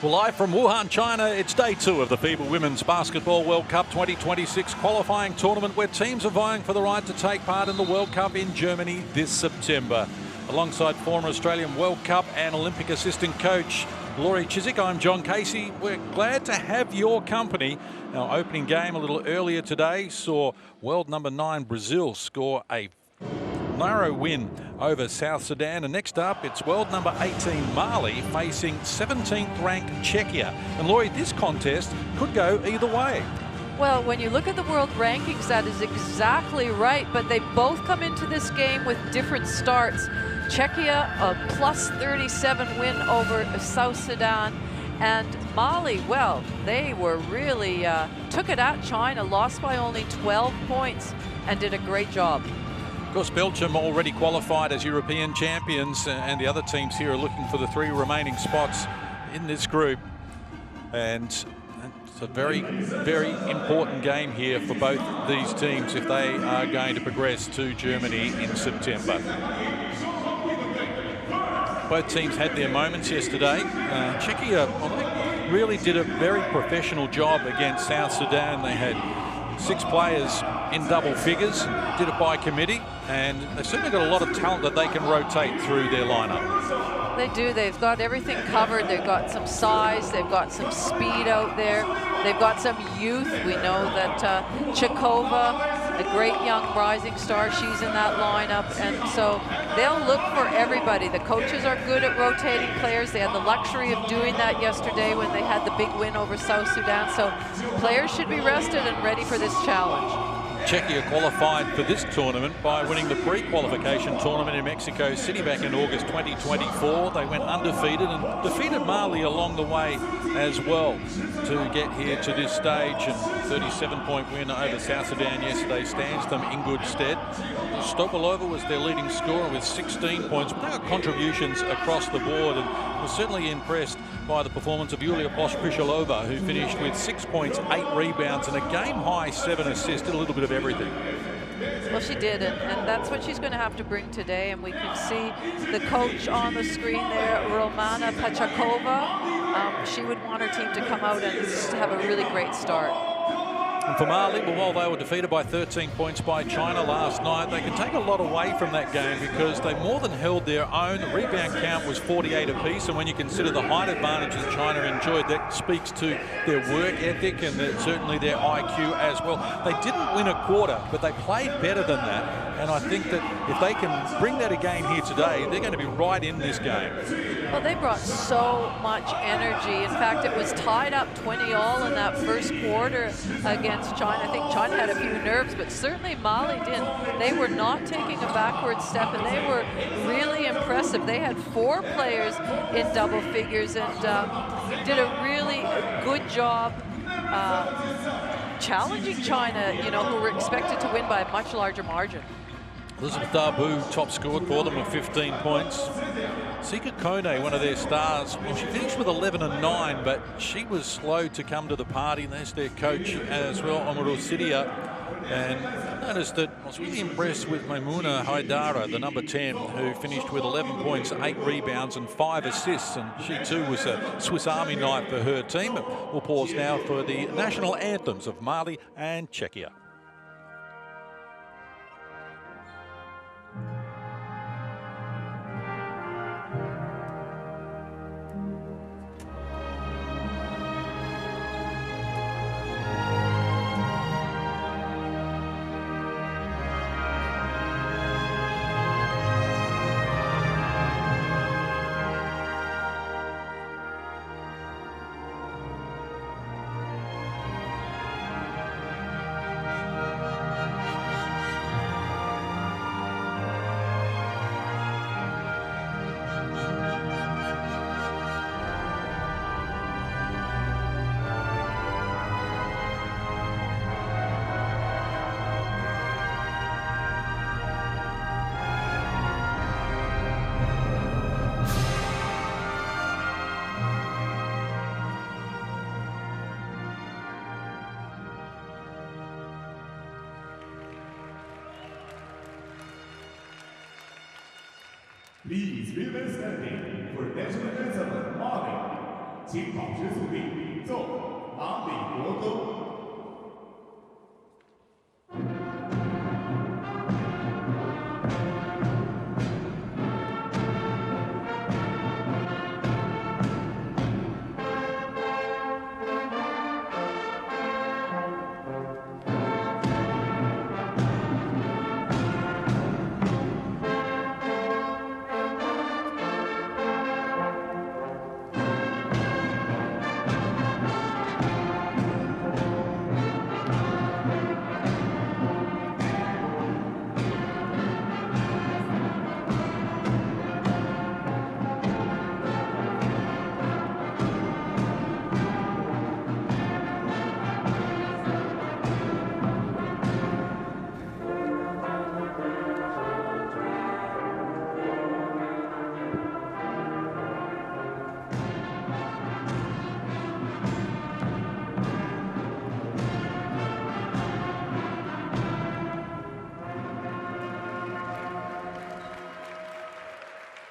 Well, live from Wuhan, China, it's day 2 of the FIBA Women's Basketball World Cup 2026 qualifying tournament, where teams are vying for the right to take part in the World Cup in Germany this September. Alongside former Australian World Cup and Olympic assistant coach Laurie Chiswick, I'm John Casey. We're glad to have your company. Our opening game a little earlier today saw world number 9 Brazil score a narrow win over South Sudan, and next up it's world number 18 Mali facing 17th ranked Czechia. And Laurie, this contest could go either way. Well, when you look at the world rankings, that is exactly right, but they both come into this game with different starts. Czechia, a plus 37 win over South Sudan, and Mali, well, they were really took it at China, lost by only 12 points and did a great job. Of course, Belgium already qualified as European champions, and the other teams here are looking for the 3 remaining spots in this group. And it's a very, very important game here for both these teams if they are going to progress to Germany in September. Both teams had their moments yesterday. Czechia, well, they really did a very professional job against South Sudan. They had 6 players in double figures, did it by committee, and they've certainly got a lot of talent that they can rotate through their lineup. They do. They've got everything covered. They've got some size. They've got some speed out there. They've got some youth. We know that Chikova, a great young rising star, she's in that lineup, and so they'll look for everybody. The coaches are good at rotating players. They had the luxury of doing that yesterday when they had the big win over South Sudan, so players should be rested and ready for this challenge. Czechia qualified for this tournament by winning the pre-qualification tournament in Mexico City back in August 2024. They went undefeated and defeated Mali along the way as well to get here to this stage, and 37-point win over South Sudan yesterday stands them in good stead. Stopolova was their leading scorer with 16 points. They got contributions across the board, and was certainly impressed by the performance of Yulia Pospisilova, who finished with 6 points, 8 rebounds, and a game-high 7 assists, did a little bit of everything. Well, she did, and that's what she's going to have to bring today, and we can see the coach on the screen there, Romana Pachakova. She would want her team to come out and just have a really great start. And for Mali, well, while they were defeated by 13 points by China last night, they can take a lot away from that game because they more than held their own. The rebound count was 48 apiece, and when you consider the height advantages China enjoyed, that speaks to their work ethic and certainly their IQ as well. They didn't win a quarter, but they played better than that, and I think that if they can bring that again here today, they're going to be right in this game. Well, they brought so much energy. In fact, it was tied up 20-all in that first quarter against China. I think China had a few nerves, but certainly Mali didn't. They were not taking a backward step, and they were really impressive. They had 4 players in double figures and did a really good job challenging China, you know, who were expected to win by a much larger margin. Elizabeth Darbu top scored for them with 15 points. Sika Kone, one of their stars, well, she finished with 11 and 9, but she was slow to come to the party. And there's their coach as well, Omaru Sidia. And I noticed that I was really impressed with Maimouna Haidara, the number 10, who finished with 11 points, 8 rebounds and 5 assists. And she too was a Swiss Army knife for her team. We'll pause now for the national anthems of Mali and Czechia. Please remain standing for national anthem, Mali. 请保持肃立，奏马里国歌。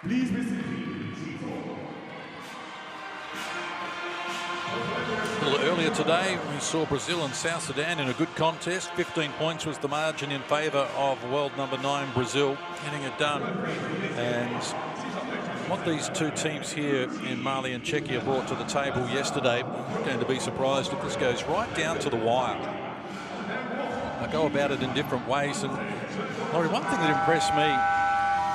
Please be seated. A little earlier today, we saw Brazil and South Sudan in a good contest. 15 points was the margin in favour of world number 9 Brazil, getting it done. And what these two teams here in Mali and Czechia brought to the table yesterday, I'm going to be surprised if this goes right down to the wire. They go about it in different ways. And Laurie, one thing that impressed me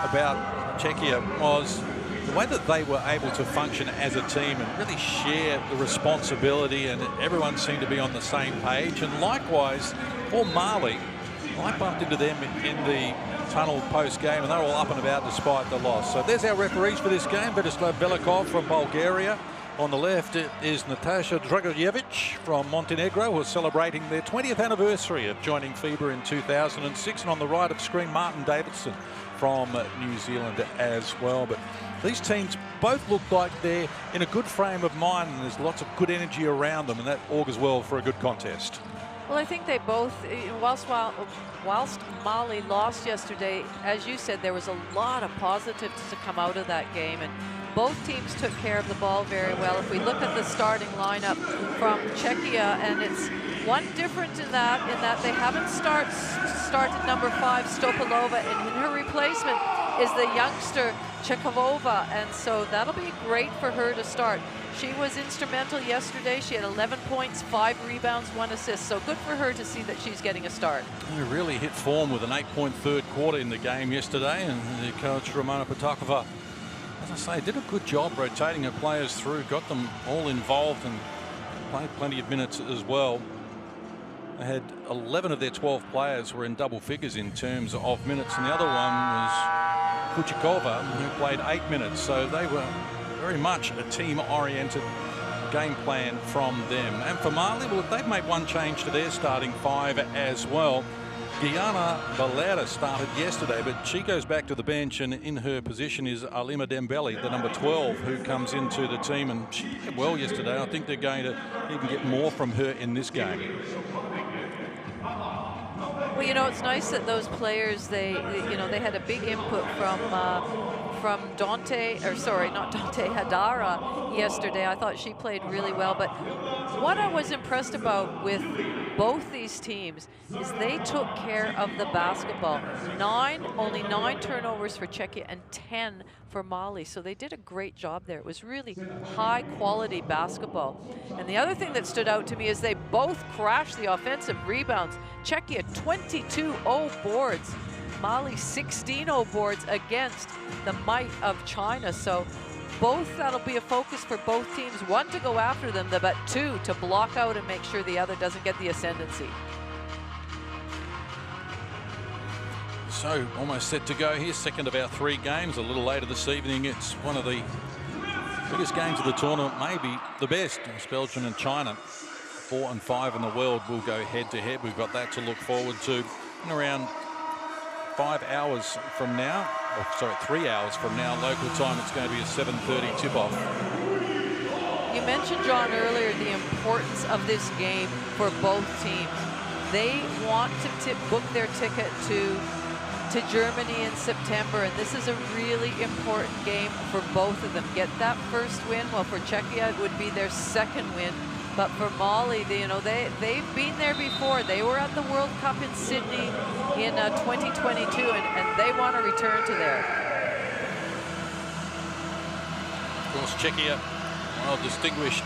about Czechia was the way that they were able to function as a team and really share the responsibility, and everyone seemed to be on the same page. And likewise for Mali, I bumped into them in the tunnel post-game and they're all up and about despite the loss. So there's our referees for this game. Vladislav Velikov from Bulgaria. On the left is Natasha Dragojevic from Montenegro, who are celebrating their 20th anniversary of joining FIBA in 2006. And on the right of screen, Martin Davidson from New Zealand as well. But these teams both look like they're in a good frame of mind, and there's lots of good energy around them, and that augurs well for a good contest. Well, I think they both, whilst Mali lost yesterday, as you said, there was a lot of positives to come out of that game, and both teams took care of the ball very well. If we look at the starting lineup from Czechia, and it's one different in that they haven't started number 5 Stopalova, and in her replacement is the youngster Čechova, and so that'll be great for her to start. She was instrumental yesterday. She had 11 points, 5 rebounds, 1 assist. So good for her to see that she's getting a start. She really hit form with an 8-point third quarter in the game yesterday, and the coach Romana Potakova, as I say, did a good job rotating her players through, got them all involved and played plenty of minutes as well. They had 11 of their 12 players were in double figures in terms of minutes, and the other one was Kuchikova, who played 8 minutes. So they were very much a team-oriented game plan from them. And for Mali, well, they've made one change to their starting 5 as well. Gianna Valera started yesterday, but she goes back to the bench, and in her position is Alima Dembele, the number 12, who comes into the team, and she played well yesterday. I think they're going to even get more from her in this game. Well, you know, it's nice that those players, they had a big input from Hadara yesterday. I thought she played really well, but what I was impressed about with both these teams is they took care of the basketball. Only 9 turnovers for Czechia and 10 for Mali, so they did a great job there. It was really high quality basketball. And the other thing that stood out to me is they both crashed the offensive rebounds. Czechia 22-0 boards, Mali 16-0 boards against the might of China. So that'll be a focus for both teams. 1 to go after them, but 2 to block out and make sure the other doesn't get the ascendancy. So almost set to go here, second of our 3 games. A little later this evening, it's one of the biggest games of the tournament, maybe the best. It's Belgium and China. 4 and 5 in the world will go head to head. We've got that to look forward to in around 5 hours from now. Oh, sorry, 3 hours from now, local time. It's going to be a 7:30 tip-off. You mentioned, John, earlier the importance of this game for both teams. They want to book their ticket to to Germany in September, and this is a really important game for both of them. Get that first win. Well, for Czechia, it would be their second win. But for Mali, they've been there before. They were at the World Cup in Sydney in 2022, and they want to return to there. Of course, Czechia, well, distinguished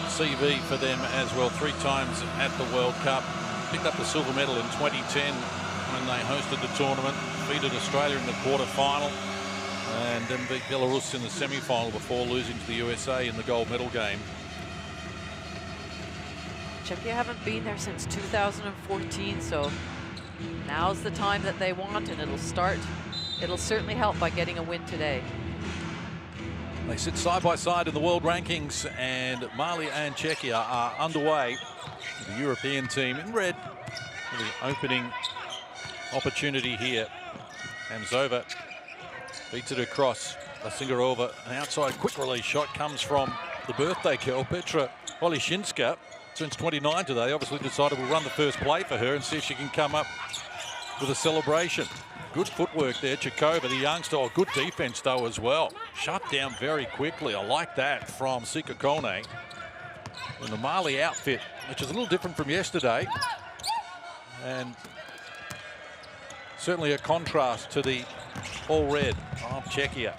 CV for them as well. 3 times at the World Cup. Picked up the silver medal in 2010 when they hosted the tournament. Defeated Australia in the quarter-final and then beat Belarus in the semi-final before losing to the USA in the gold medal game. Czechia haven't been there since 2014, so now's the time that they want, and it'll certainly help by getting a win today. They sit side by side in the world rankings, and Mali and Czechia are underway. The European team in red for the opening opportunity here. Hamzova beats it across. Lasingarova, an outside quick release shot comes from the birthday girl, Petra Oleshinska. Turns 29 today. Obviously decided we'll run the first play for her and see if she can come up with a celebration. Good footwork there, Čechova, the youngster. Oh, good defense though as well. Shut down very quickly. I like that from Sika Kone. In the Mali outfit, which is a little different from yesterday, and certainly a contrast to the all red of Czechia.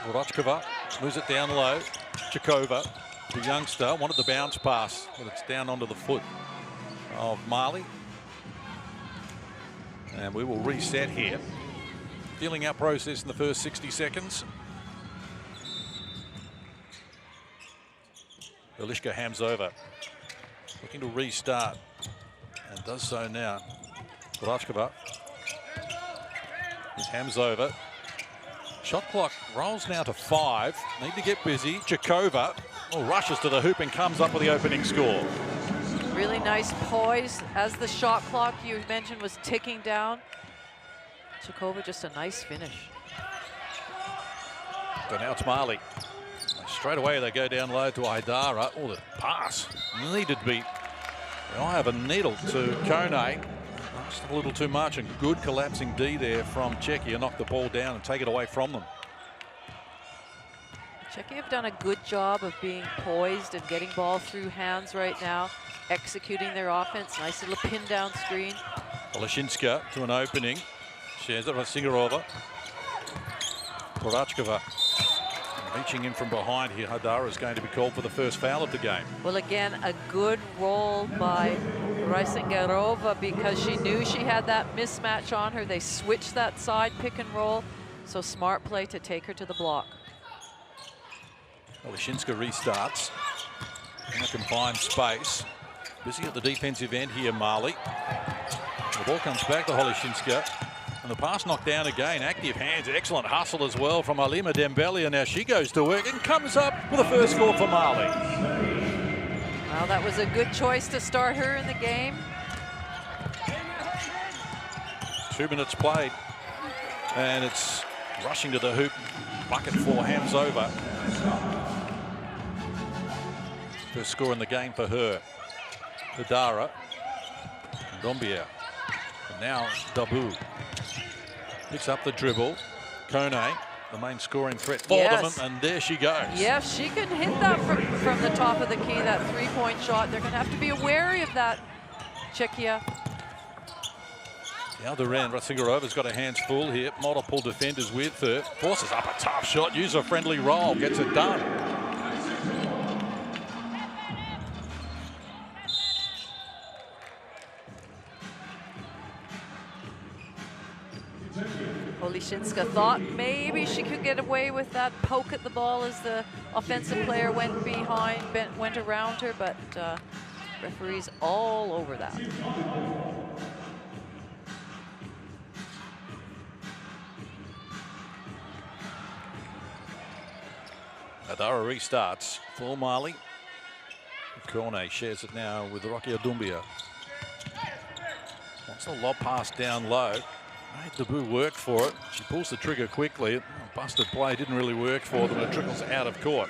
Vorochkova moves it down low. Čechova, the youngster, wanted the bounce pass, but it's down onto the foot of Mali. And we will reset here. Feeling out process in the first 60 seconds. Velishka Hamzova looking to restart and does so now. Vorochkova. Here's Hamzova. Shot clock rolls now to 5. Need to get busy. Čechova rushes to the hoop and comes up with the opening score. Really nice poise as the shot clock you mentioned was ticking down. Čechova, just a nice finish. So now it's Mali. Straight away they go down low to Aidara. Oh, the pass needed to be the eye of a needle to Kone. Just a little too much, and good collapsing D there from Czechia. Knock the ball down and take it away from them. Czechia have done a good job of being poised and getting ball through hands right now, executing their offense. Nice little pin down screen. Oleshinska to an opening. Shares it with Singarova. Vorochkova reaching in from behind here. Hadara is going to be called for the first foul of the game. Well, again, a good roll by Lasingarova because she knew she had that mismatch on her. They switched that side pick and roll, so smart play to take her to the block. Oleshinska restarts in a confined space. Busy at the defensive end here, Mali. The ball comes back to Oleshinska. And the pass knocked down again. Active hands, excellent hustle as well from Alima Dembele. And now she goes to work and comes up with a first score for Mali. Well, that was a good choice to start her in the game. 2 minutes played. And it's rushing to the hoop. Bucket for Hamzova. First score in the game for her. Hadara. Dombia. And now Dabu. Picks up the dribble. Kone, the main scoring threat for them, and there she goes. Yeah, she can hit that from the top of the key, that three-point shot. They're going to have to be wary of that, Czechia. The other end, Lasingarova's got her hands full here. Multiple defenders with her. Forces up a tough shot, user-friendly roll, gets it done. Oleshinska thought maybe she could get away with that poke at the ball as the offensive player went around her, but referees all over that. Adara restarts for Mali. Kone shares it now with Rocky Adumbia. Wants the lob pass down low. Made Dabu work for it. She pulls the trigger quickly. Busted play didn't really work for them. It trickles out of court.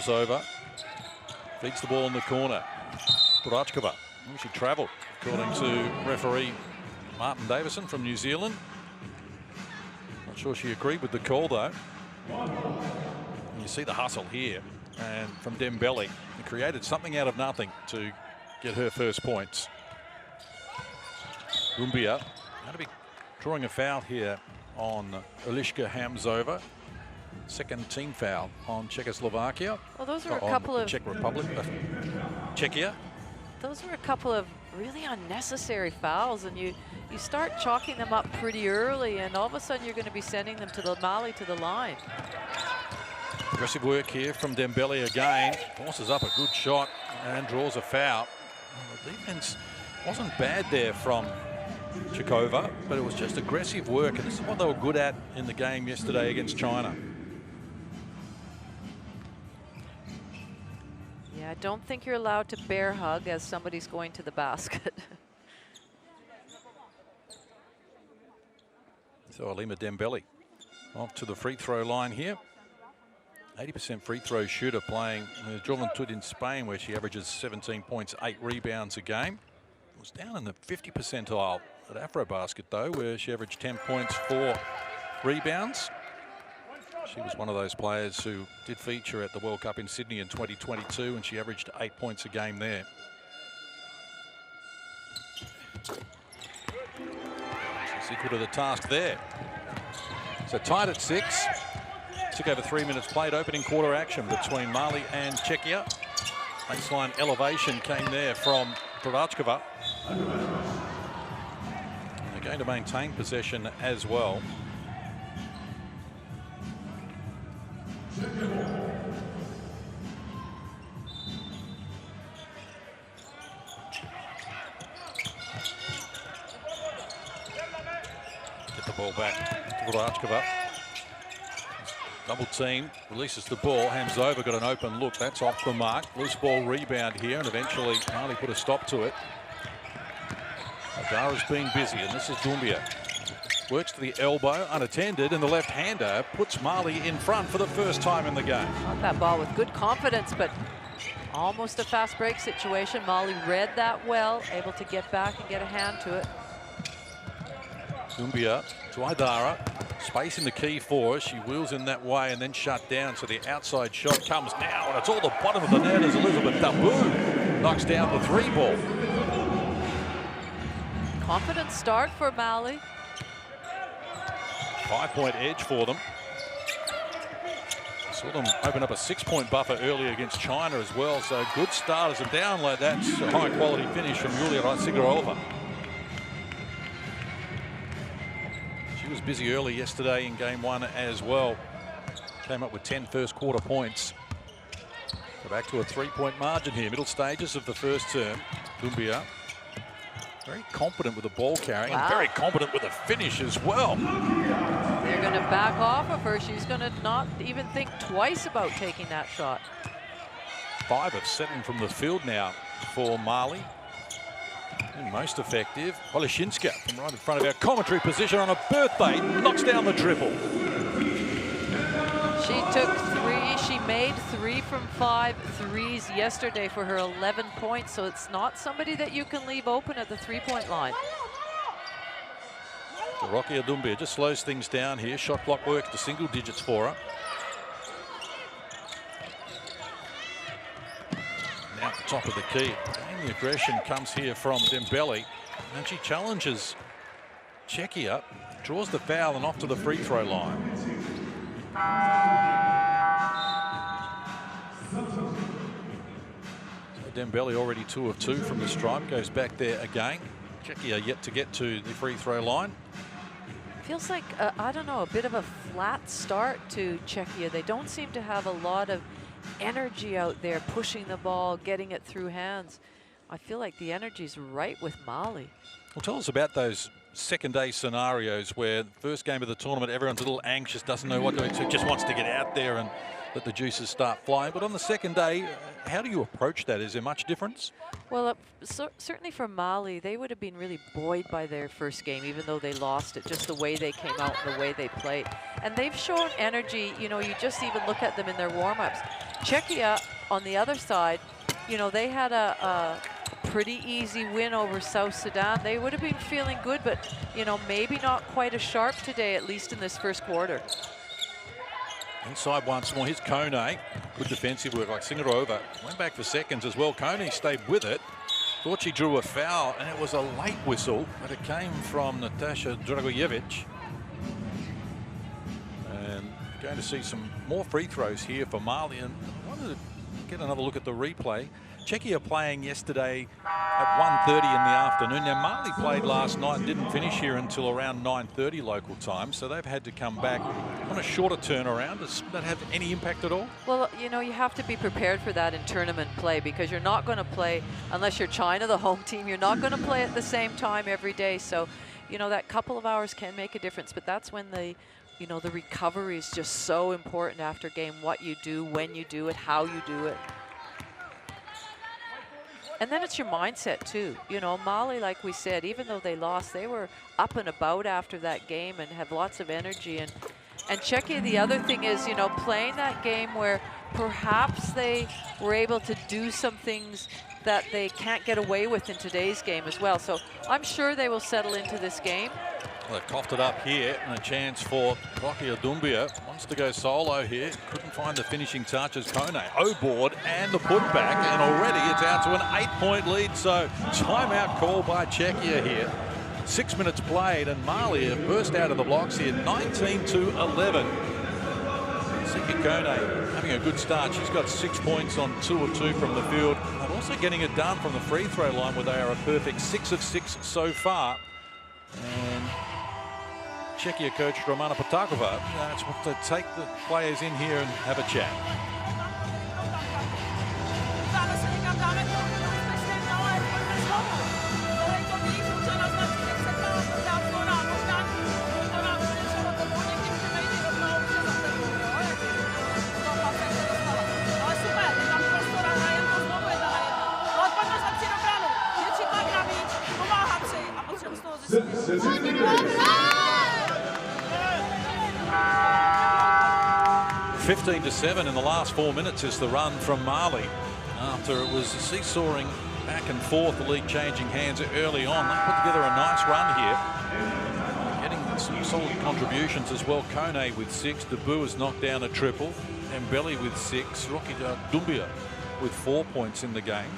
crossover. Feeds the ball in the corner. Brachkova. She travelled, according to referee Martin Davison from New Zealand. Not sure she agreed with the call, though. And you see the hustle here. And from Dembele, he created something out of nothing to get her first points. Dumbia going to be drawing a foul here on Eliška Hamzova. Second team foul on Czechoslovakia. Well, those were a couple of Czech Republic, Czechia. Those were a couple of really unnecessary fouls, and you start chalking them up pretty early, and all of a sudden you're going to be sending them to the Mali to the line. Aggressive work here from Dembele again. Forces up a good shot and draws a foul. Well, the defense wasn't bad there from Chikova, but it was just aggressive work, and this is what they were good at in the game yesterday against China. Yeah, I don't think you're allowed to bear hug as somebody's going to the basket. So Alima Dembele off to the free throw line here. 80% free throw shooter playing with Juventud in Spain, where she averages 17 points, 8 rebounds a game. It was down in the 50 percentile at Afrobasket, though, where she averaged 10 points, 4 rebounds. She was one of those players who did feature at the World Cup in Sydney in 2022, and she averaged 8 points a game there. She's equal to the task there. So tied at 6. Took over 3 minutes played. Opening quarter action between Mali and Czechia. Baseline elevation came there from Brachkova. They're going to maintain possession as well. Get the ball back to Brachkova. Double team, releases the ball. Hamzova got an open look. That's off the mark. Loose ball rebound here, and eventually Mali put a stop to it. Adara's being busy, and this is Dumbia. Works to the elbow, unattended, and the left-hander puts Mali in front for the first time in the game. Got that ball with good confidence, but almost a fast break situation. Mali read that well, able to get back and get a hand to it. Dumbia to Adara. Space in the key for her. She wheels in that way and then shut down. So the outside shot comes now, and it's all the bottom of the net as Elizabeth Tabu knocks down the 3 ball. Confident start for Mali. 5-point edge for them. Saw them open up a 6-point buffer earlier against China as well. So good start as a download. That's a high-quality finish from Yulia Rasigorova. She was busy early yesterday in game 1 as well. Came up with 10 first quarter points. Go back to a 3-point margin here. Middle stages of the first term. Dumbia very competent with the ball carrying, and very competent with the finish as well. They're going to back off of her. She's going to not even think twice about taking that shot. 5 of 7 from the field now for Mali. And most effective, Oleshinska from right in front of our commentary position on a birthday, knocks down the triple. She took 3. She made 3 from 5 threes yesterday for her 11 points, so it's not somebody that you can leave open at the 3-point line. Rocky Dumbia just slows things down here. Shot clock works to single digits for her. Now at the top of the key. And the aggression comes here from Dembele. And she challenges Czechia, draws the foul and off to the free throw line. So Dembele already 2 of 2 from the stripe. Goes back there again. Czechia yet to get to the free throw line. Feels like, I don't know, a bit of a flat start to Czechia. They don't seem to have a lot of energy out there, pushing the ball, getting it through hands. I feel like the energy's right with Mali. Well, tell us about those second day scenarios where the first game of the tournament, everyone's a little anxious, doesn't know what to expect, just wants to get out there and let the juices start flying. But on the second day, how do you approach that? Is there much difference? Well, certainly for Mali, they would have been really buoyed by their first game, even though they lost it, just the way they came out and the way they played. And they've shown energy. You know, you just even look at them in their warm-ups. Czechia, on the other side, you know, they had a pretty easy win over South Sudan. They would have been feeling good, but, you know, maybe not quite as sharp today, at least in this first quarter. Inside once more, here's Kone. Good defensive work like Singarova. Went back for seconds as well. Kone stayed with it. Thought she drew a foul, and it was a late whistle, but it came from Natasha Dragojevic. And going to see some more free throws here for Mali. And I wanted to get another look at the replay. Czechia playing yesterday at 1:30 in the afternoon. Now, Mali played last night and didn't finish here until around 9:30 local time, so they've had to come back on a shorter turnaround. Does that have any impact at all? Well, you know, you have to be prepared for that in tournament play, because you're not going to play, unless you're China, the home team, you're not going to play at the same time every day. So, you know, that couple of hours can make a difference, but that's when the, you know, the recovery is just so important after game, what you do, when you do it, how you do it. And then it's your mindset too. You know, Mali, like we said, even though they lost, they were up and about after that game and have lots of energy. And Czechia, the other thing is, you know, playing that game where perhaps they were able to do some things that they can't get away with in today's game as well. So I'm sure they will settle into this game. Well, they coughed it up here, and a chance for Rocky Dumbia. Wants to go solo here. Couldn't find the finishing touches. Kone, O-board, and the putback, and already it's out to an 8-point lead. So timeout call by Czechia here. 6 minutes played, and Mali have burst out of the blocks here, 19-11. Sika Kone having a good start. She's got 6 points on 2 of 2 from the field, and also getting it done from the free throw line, where they are a perfect 6 of 6 so far. And Czechia coach Romana Potakova just wants to take the players in here and have a chat. Fifteen to 7 in the last 4 minutes is the run from Mali. After it was seesawing back and forth, the league changing hands early on. They put together a nice run here, getting some solid contributions as well. Kone with 6, Debu has knocked down a triple, and Belly with 6, Rocky Dumbia with 4 points in the game.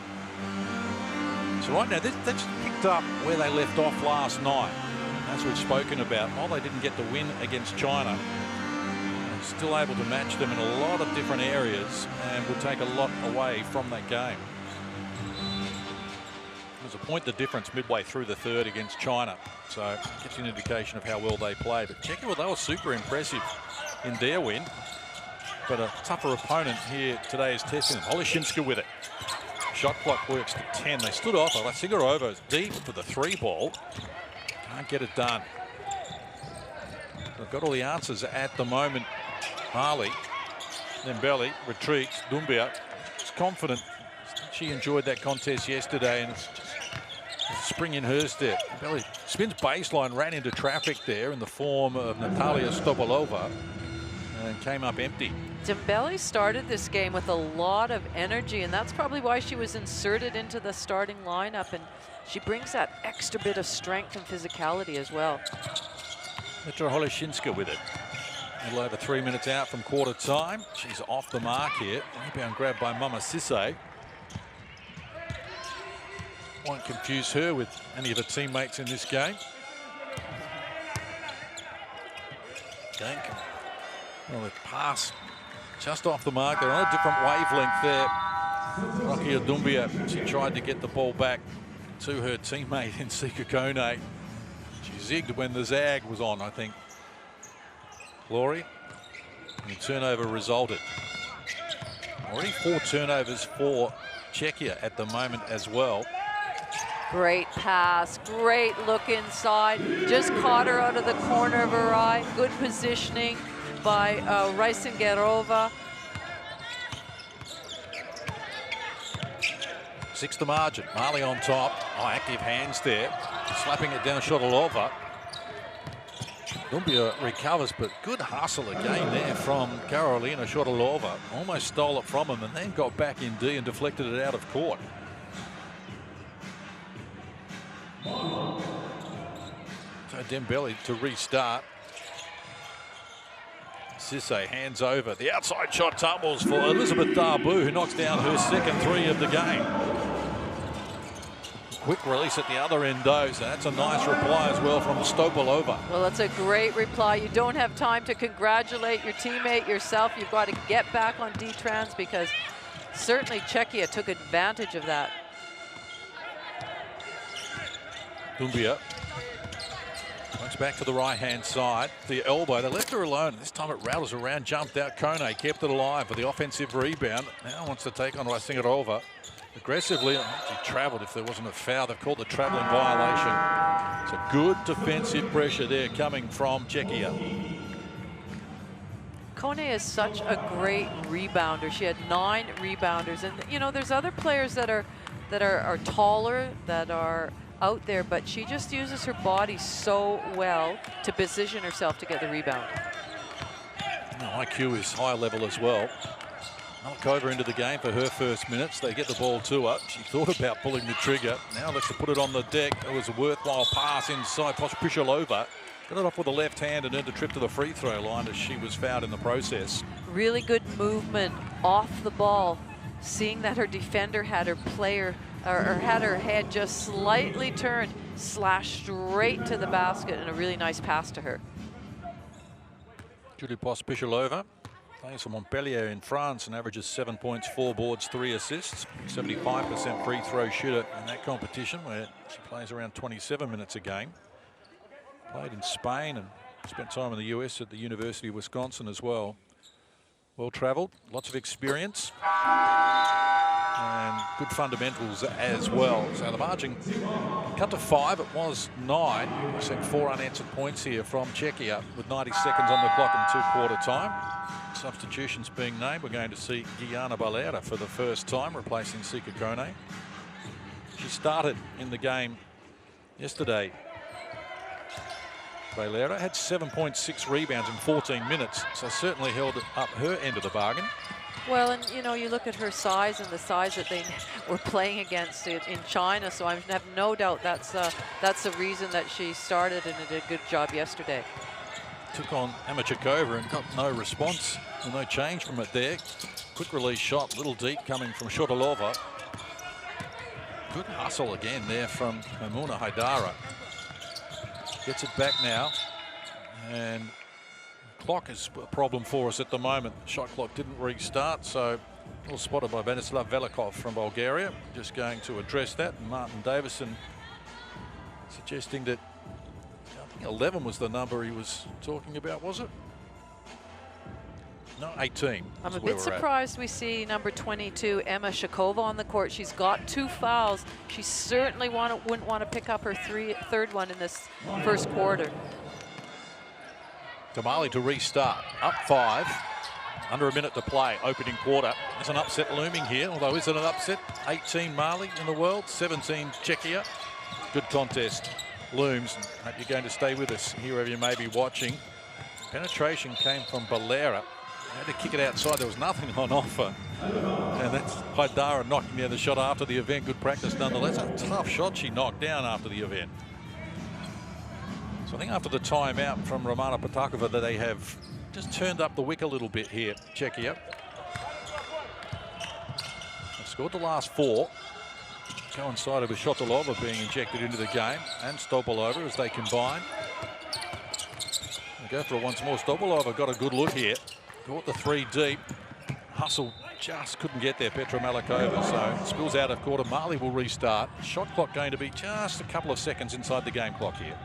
So right now, that's picked up where they left off last night. As we've spoken about, while they didn't get the win against China, still able to match them in a lot of different areas and will take a lot away from that game. There's a point the difference midway through the third against China, so it gives you an indication of how well they play. But Czechia, well, they were super impressive in their win, but a tougher opponent here today is testing them. Oleshinska with it. Shot clock works to 10. They stood off. Singarova is deep for the 3-ball. Can't get it done. They've got all the answers at the moment. Mali, then Belly retreats. Dumbia is confident. She enjoyed that contest yesterday, and it's just a spring in her step. Belly spins baseline, ran into traffic there in the form of Natalia Stopolova, and came up empty. Dembele started this game with a lot of energy, and that's probably why she was inserted into the starting lineup, and she brings that extra bit of strength and physicality as well. Petra Oleshinska with it. A little over 3 minutes out from quarter time. She's off the mark here. Rebound grabbed by Mama Sisse. Won't confuse her with any of her teammates in this game. Dank. Well, the pass just off the mark. They're on a different wavelength there. Rocky Dumbia, she tried to get the ball back to her teammate in Sika Kone. She zigged when the zag was on, I think. Glory, and the turnover resulted. Already 4 turnovers for Czechia at the moment as well. Great pass, great look inside. Just caught her out of the corner of her eye. Good positioning by Rysingerova. 6 the margin. Mali on top. Oh, active hands there. Slapping it down Shodolova. Dumbia recovers, but good hustle again there from Karolina Shotilova. Almost stole it from him and then got back in D and deflected it out of court. So Dembele to restart. Cisse hands over. The outside shot tumbles for Elizabeth Darbu, who knocks down her second three of the game. Quick release at the other end, though, so that's a nice reply as well from Stopolova. Well, that's a great reply. You don't have time to congratulate your teammate, yourself. You've got to get back on D-Trans because certainly Czechia took advantage of that. Dumbia works back to the right-hand side. The elbow, they left her alone. This time it rattles around, jumped out. Kone kept it alive for the offensive rebound. Now wants to take on Rasingarova. Aggressively, she travelled if there wasn't a foul. They've called the travelling violation. It's a good defensive pressure there coming from Czechia. Kone is such a great rebounder. She had 9 rebounders, and you know there's other players that are taller, that are out there, but she just uses her body so well to position herself to get the rebound. IQ is high level as well. Malakova into the game for her first minutes. They get the ball to her. She thought about pulling the trigger. Now lets her put it on the deck. It was a worthwhile pass inside. Pishalova got it off with the left hand and earned a trip to the free throw line as she was fouled in the process. Really good movement off the ball. Seeing that her defender had her player or had her head just slightly turned, slashed straight to the basket, and a really nice pass to her. Julie Pishalova plays for Montpellier in France and averages 7 points, 4 boards, 3 assists. 75% free throw shooter in that competition, where she plays around 27 minutes a game. Played in Spain and spent time in the US at the University of Wisconsin as well. Well travelled, lots of experience, and good fundamentals as well. So the margin cut to 5. It was 9. We've seen 4 unanswered points here from Czechia with 90 seconds on the clock until quarter time. Substitutions being named. We're going to see Gianna Balera for the first time, replacing Sika Kone. She started in the game yesterday. Balera had 7.6 rebounds in 14 minutes, so certainly held up her end of the bargain. Well, and you know, you look at her size and the size that they were playing against in China, so I have no doubt that's the reason that she started and did a good job yesterday. Took on Emma Chikova and got no response and no change from it there. Quick release shot, little deep coming from Shotilova. Good hustle again there from Maimouna Haidara. Gets it back now, and clock is a problem for us at the moment. Shot clock didn't restart, so well spotted by Benislav Velikov from Bulgaria. Just going to address that. And Martin Davison suggesting that, I think 11 was the number he was talking about, was it? No, 18. I'm a bit surprised we see number 22, Emma Chikova, on the court. She's got 2 fouls. She certainly wouldn't want to pick up her third one in this first quarter. Damali to restart, up 5, under a minute to play, opening quarter. There's an upset looming here, although is it an upset? 18 Mali in the world, 17 Czechia. Good contest looms. Hope you're going to stay with us here wherever you may be watching. Penetration came from Balera. Had to kick it outside, there was nothing on offer. And that's Haidara knocking down the shot after the event. Good practice nonetheless. A tough shot she knocked down after the event. So I think after the timeout from Romana Petakova that they have just turned up the wick a little bit here, Czechia. They've scored the last 4. Coincided with Shotilova being injected into the game, and Stopolova as they combine. They go for it once more. Stopolova got a good look here. Caught the 3 deep. Hustle just couldn't get there, Petra Malakova. So spills out of quarter. Mali will restart. Shot clock going to be just a couple of seconds inside the game clock here.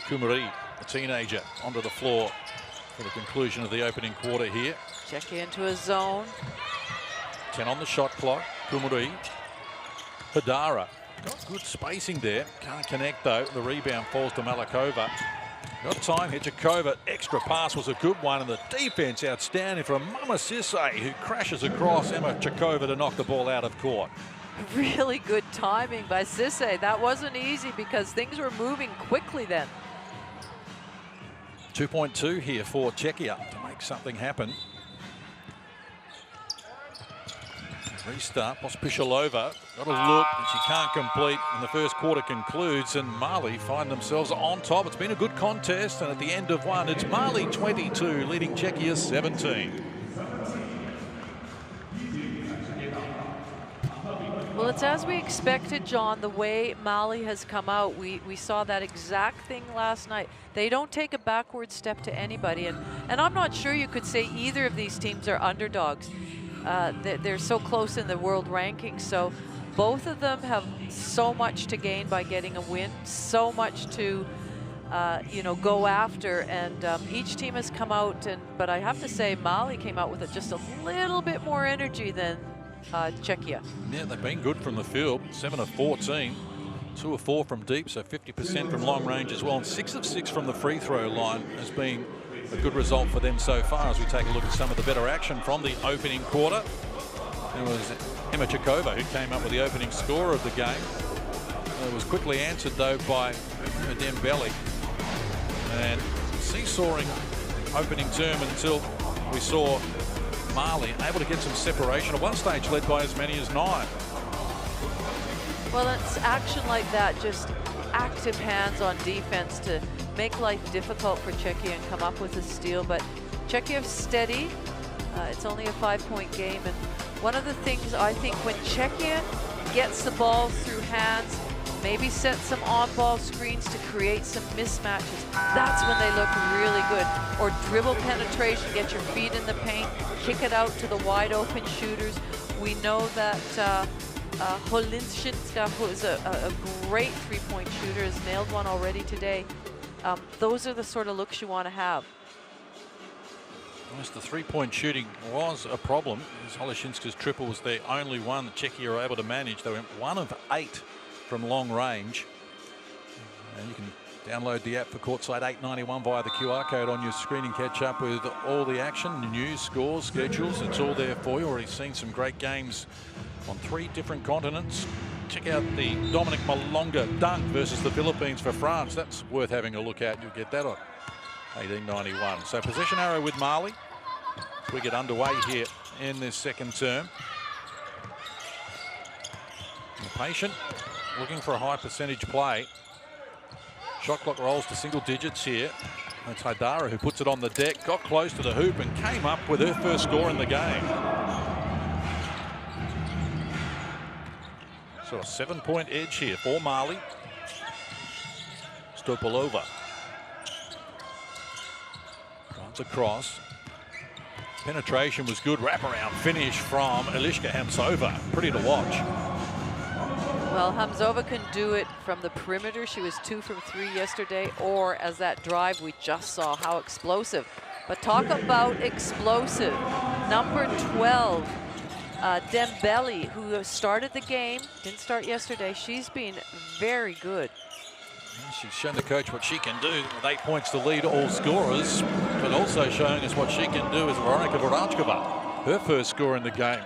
Kumari, a teenager, onto the floor for the conclusion of the opening quarter here. Czechia into a zone. 10 on the shot clock. Kumari. Haidara. Got good spacing there. Can't connect though. The rebound falls to Malakova. Got time here. Chikova. Extra pass was a good one. And the defense outstanding from Mama Cisse, who crashes across Emma Chikova to knock the ball out of court. Really good timing by Sisse. That wasn't easy because things were moving quickly then. 2.2 here for Czechia to make something happen. Restart, Pospisilova got a look, and she can't complete, and the first quarter concludes, and Mali find themselves on top. It's been a good contest, and at the end of one, it's Mali 22 leading Czechia 17. Well, it's as we expected, John, the way Mali has come out. We saw that exact thing last night. They don't take a backward step to anybody, and I'm not sure you could say either of these teams are underdogs. They're so close in the world rankings, so both of them have so much to gain by getting a win, so much to you know, go after, and each team has come out, but I have to say Mali came out with just a little bit more energy than Czechia. Yeah, they've been good from the field, 7 of 14, 2 of 4 from deep, so 50% from long range as well, and 6 of 6 from the free throw line has been a good result for them so far. As we take a look at some of the better action from the opening quarter, it was Emma Czechova who came up with the opening score of the game. It was quickly answered though by Dembele, and seesawing opening term until we saw Mali able to get some separation. At one stage led by as many as 9. Well, it's action like that, just active hands on defense to make life difficult for Czechia and come up with a steal. But Czechia steady. It's only a 5-point game, and one of the things I think when Czechia gets the ball through hands, maybe set some on-ball screens to create some mismatches, that's when they look really good. Or dribble penetration, get your feet in the paint, kick it out to the wide-open shooters. We know that Holinschinska, who is a great three-point shooter, has nailed one already today. Those are the sort of looks you want to have. Yes, the three-point shooting was a problem. Holinschinska's triple was the only one that Czechia were able to manage. They went 1 of 8 from long range. And you can download the app for Courtside 891 via the QR code on your screen and catch up with all the action, the news, scores, schedules. It's all there for you. Already seen some great games on 3 different continents. Check out the Dominic Malonga dunk versus the Philippines for France. That's worth having a look at. You'll get that on 1891. So possession arrow with Mali. We get underway here in this second term. And patient, looking for a high percentage play. Shot clock rolls to single digits here. It's Haidara who puts it on the deck, got close to the hoop and came up with her first score in the game. So a 7-point edge here for Mali. Stopolova runs across. Penetration was good. Wraparound finish from Eliška Hamzova. Pretty to watch. Well, Hamzova can do it from the perimeter. She was 2 from 3 yesterday, or as that drive we just saw, how explosive. But talk about explosive. Number 12, Dembele, who started the game, didn't start yesterday. She's been very good. She's shown the coach what she can do with 8 points to lead all scorers, but also showing us what she can do is Veronika Voracekova, her first score in the game.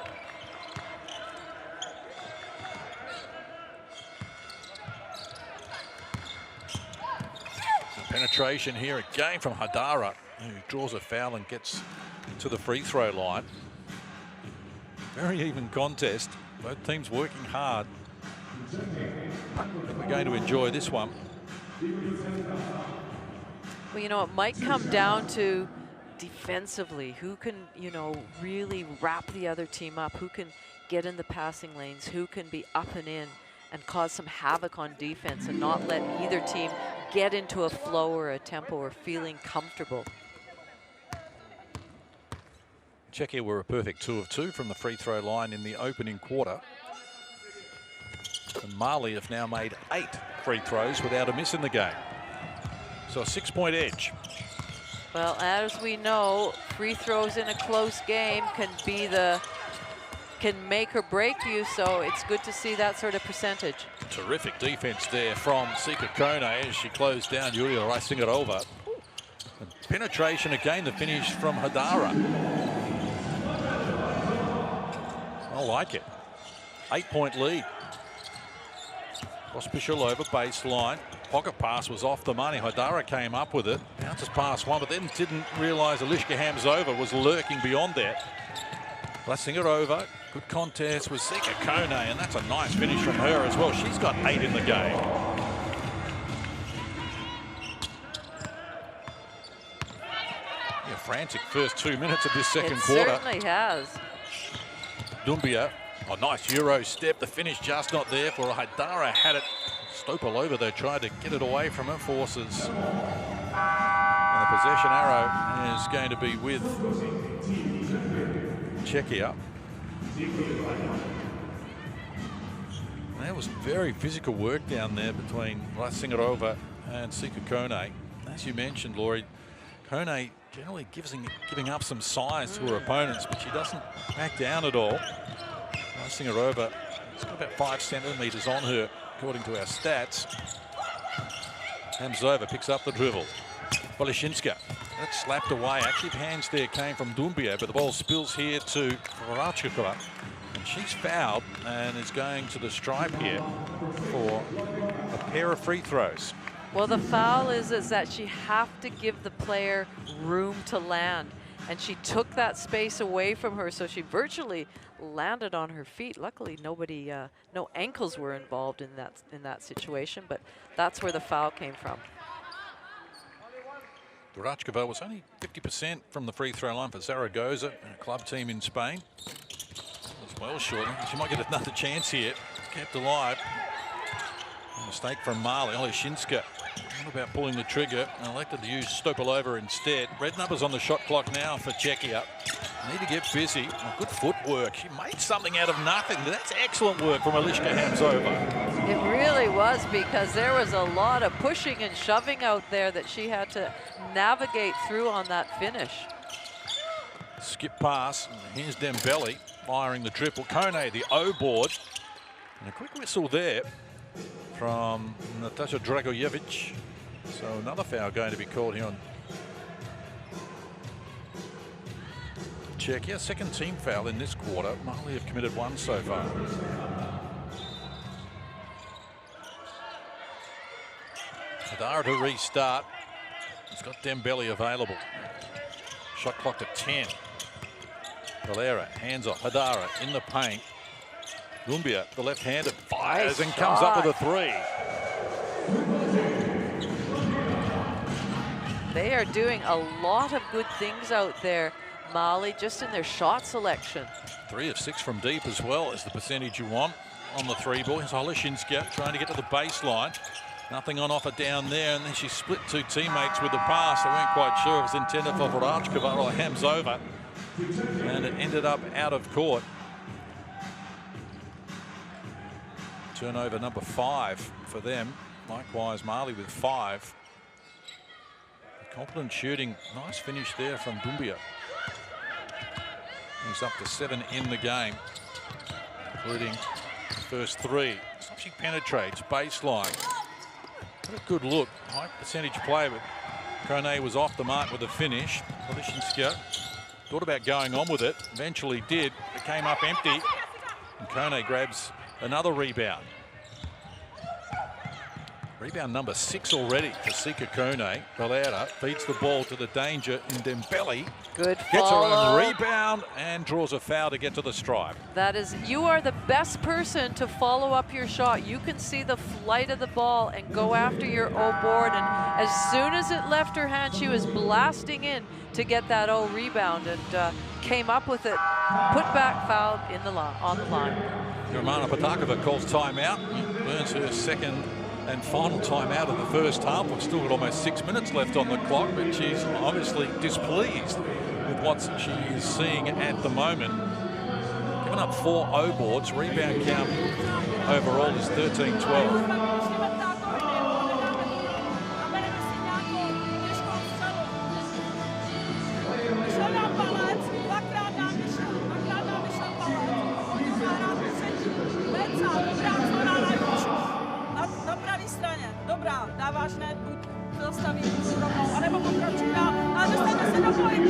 Penetration here again from Haidara, who draws a foul and gets to the free throw line. Very even contest. Both teams working hard. I think we're going to enjoy this one. Well, you know, it might come down to defensively. Who can, you know, really wrap the other team up? Who can get in the passing lanes? Who can be up and in and cause some havoc on defense and not let either team get into a flow or a tempo or feeling comfortable. Czechia were a perfect 2 of 2 from the free throw line in the opening quarter. And Mali have now made 8 free throws without a miss in the game. So a 6-point edge. Well, as we know, free throws in a close game can make or break you, so it's good to see that sort of percentage. Terrific defense there from Sika Kone as she closed down Yulia Raisingarova. And penetration again, the finish from Haidara. I like it. 8-point lead. Pospisilova baseline. Pocket pass was off the money. Haidara came up with it. Bounces past one, but then didn't realise Eliška Hamzova was lurking beyond that. Vlasingarova, good contest with Sika Kone, and that's a nice finish from her as well. She's got 8 in the game. Yeah, frantic first 2 minutes of this second quarter. It certainly has. Doumbia, a nice Euro step. The finish just not there for Haidara. Had it. Stopalova, though, tried to get it away from her forces. And the possession arrow is going to be with Czechia. There was very physical work down there between Vlasingarova and Sika Kone. As you mentioned, Laurie, Kone generally giving up some size to her opponents, but she doesn't back down at all. Vlasingarova has got about 5 centimetres on her, according to our stats. Hamzova picks up the dribble. Boleshinska. That's slapped away. Active hands there came from Doumbia, but the ball spills here to Voracekova. And she's fouled and is going to the stripe here for a pair of free throws. Well, the foul is that she have to give the player room to land. And she took that space away from her, so she virtually landed on her feet. Luckily, nobody, no ankles were involved in that situation, but that's where the foul came from. Voracekova was only 50% from the free throw line for Zaragoza, a club team in Spain. As well, short. She might get another chance here. Kept alive. A mistake from Marley. Oleshinska. What about pulling the trigger? And elected to use Stopalova instead. Red numbers on the shot clock now for Czechia. Need to get busy. Oh, good footwork. She made something out of nothing. That's excellent work from Eliška Hamzova. It really was, because there was a lot of pushing and shoving out there that she had to navigate through on that finish. Skip pass. Here's Dembele firing the triple. Kone, the O board. And a quick whistle there from Natasha Dragojevic. So another foul going to be called here on Czechia. Second team foul in this quarter. Mali have committed 1 so far. Haidara to restart. He's got Dembele available. Shot clock to 10. Valera, hands off. Haidara in the paint. Doumbia, the left-handed, fires and comes up with a 3. They are doing a lot of good things out there, Mali, just in their shot selection. 3 of 6 from deep as well is the percentage you want on the 3 ball. Here's Oleshinska trying to get to the baseline. Nothing on offer down there, and then she split 2 teammates with the pass. I weren't quite sure if it was intended for Voracekova or Hamzova, and it ended up out of court. Turnover number 5 for them. Likewise, Mali with 5. Confident shooting. Nice finish there from Doumbia. He's up to 7 in the game, including the first 3. She penetrates baseline. What a good look. High percentage play, but Kone was off the mark with the finish. Oleshinska thought about going on with it. Eventually did. It came up empty. And Kone grabs another rebound. Rebound number 6 already for Sika Kone. Valera feeds the ball to the danger in Dembele. Good Gets follow. her own rebound and draws a foul to get to the stripe. That is, you are the best person to follow up your shot. You can see the flight of the ball and go after your O board. And as soon as it left her hand, she was blasting in to get that O rebound and came up with it. Put back foul in the on the line. Romana Potakova calls timeout. Burns her second and final timeout of the first half. We've still got almost 6 minutes left on the clock, but she's obviously displeased with what she is seeing at the moment. Giving up 4 O boards. Rebound count overall is 13-12. Dáváš hned, buď zastaví rovnou, anebo pokračují dál, ale dostane se do pohybu.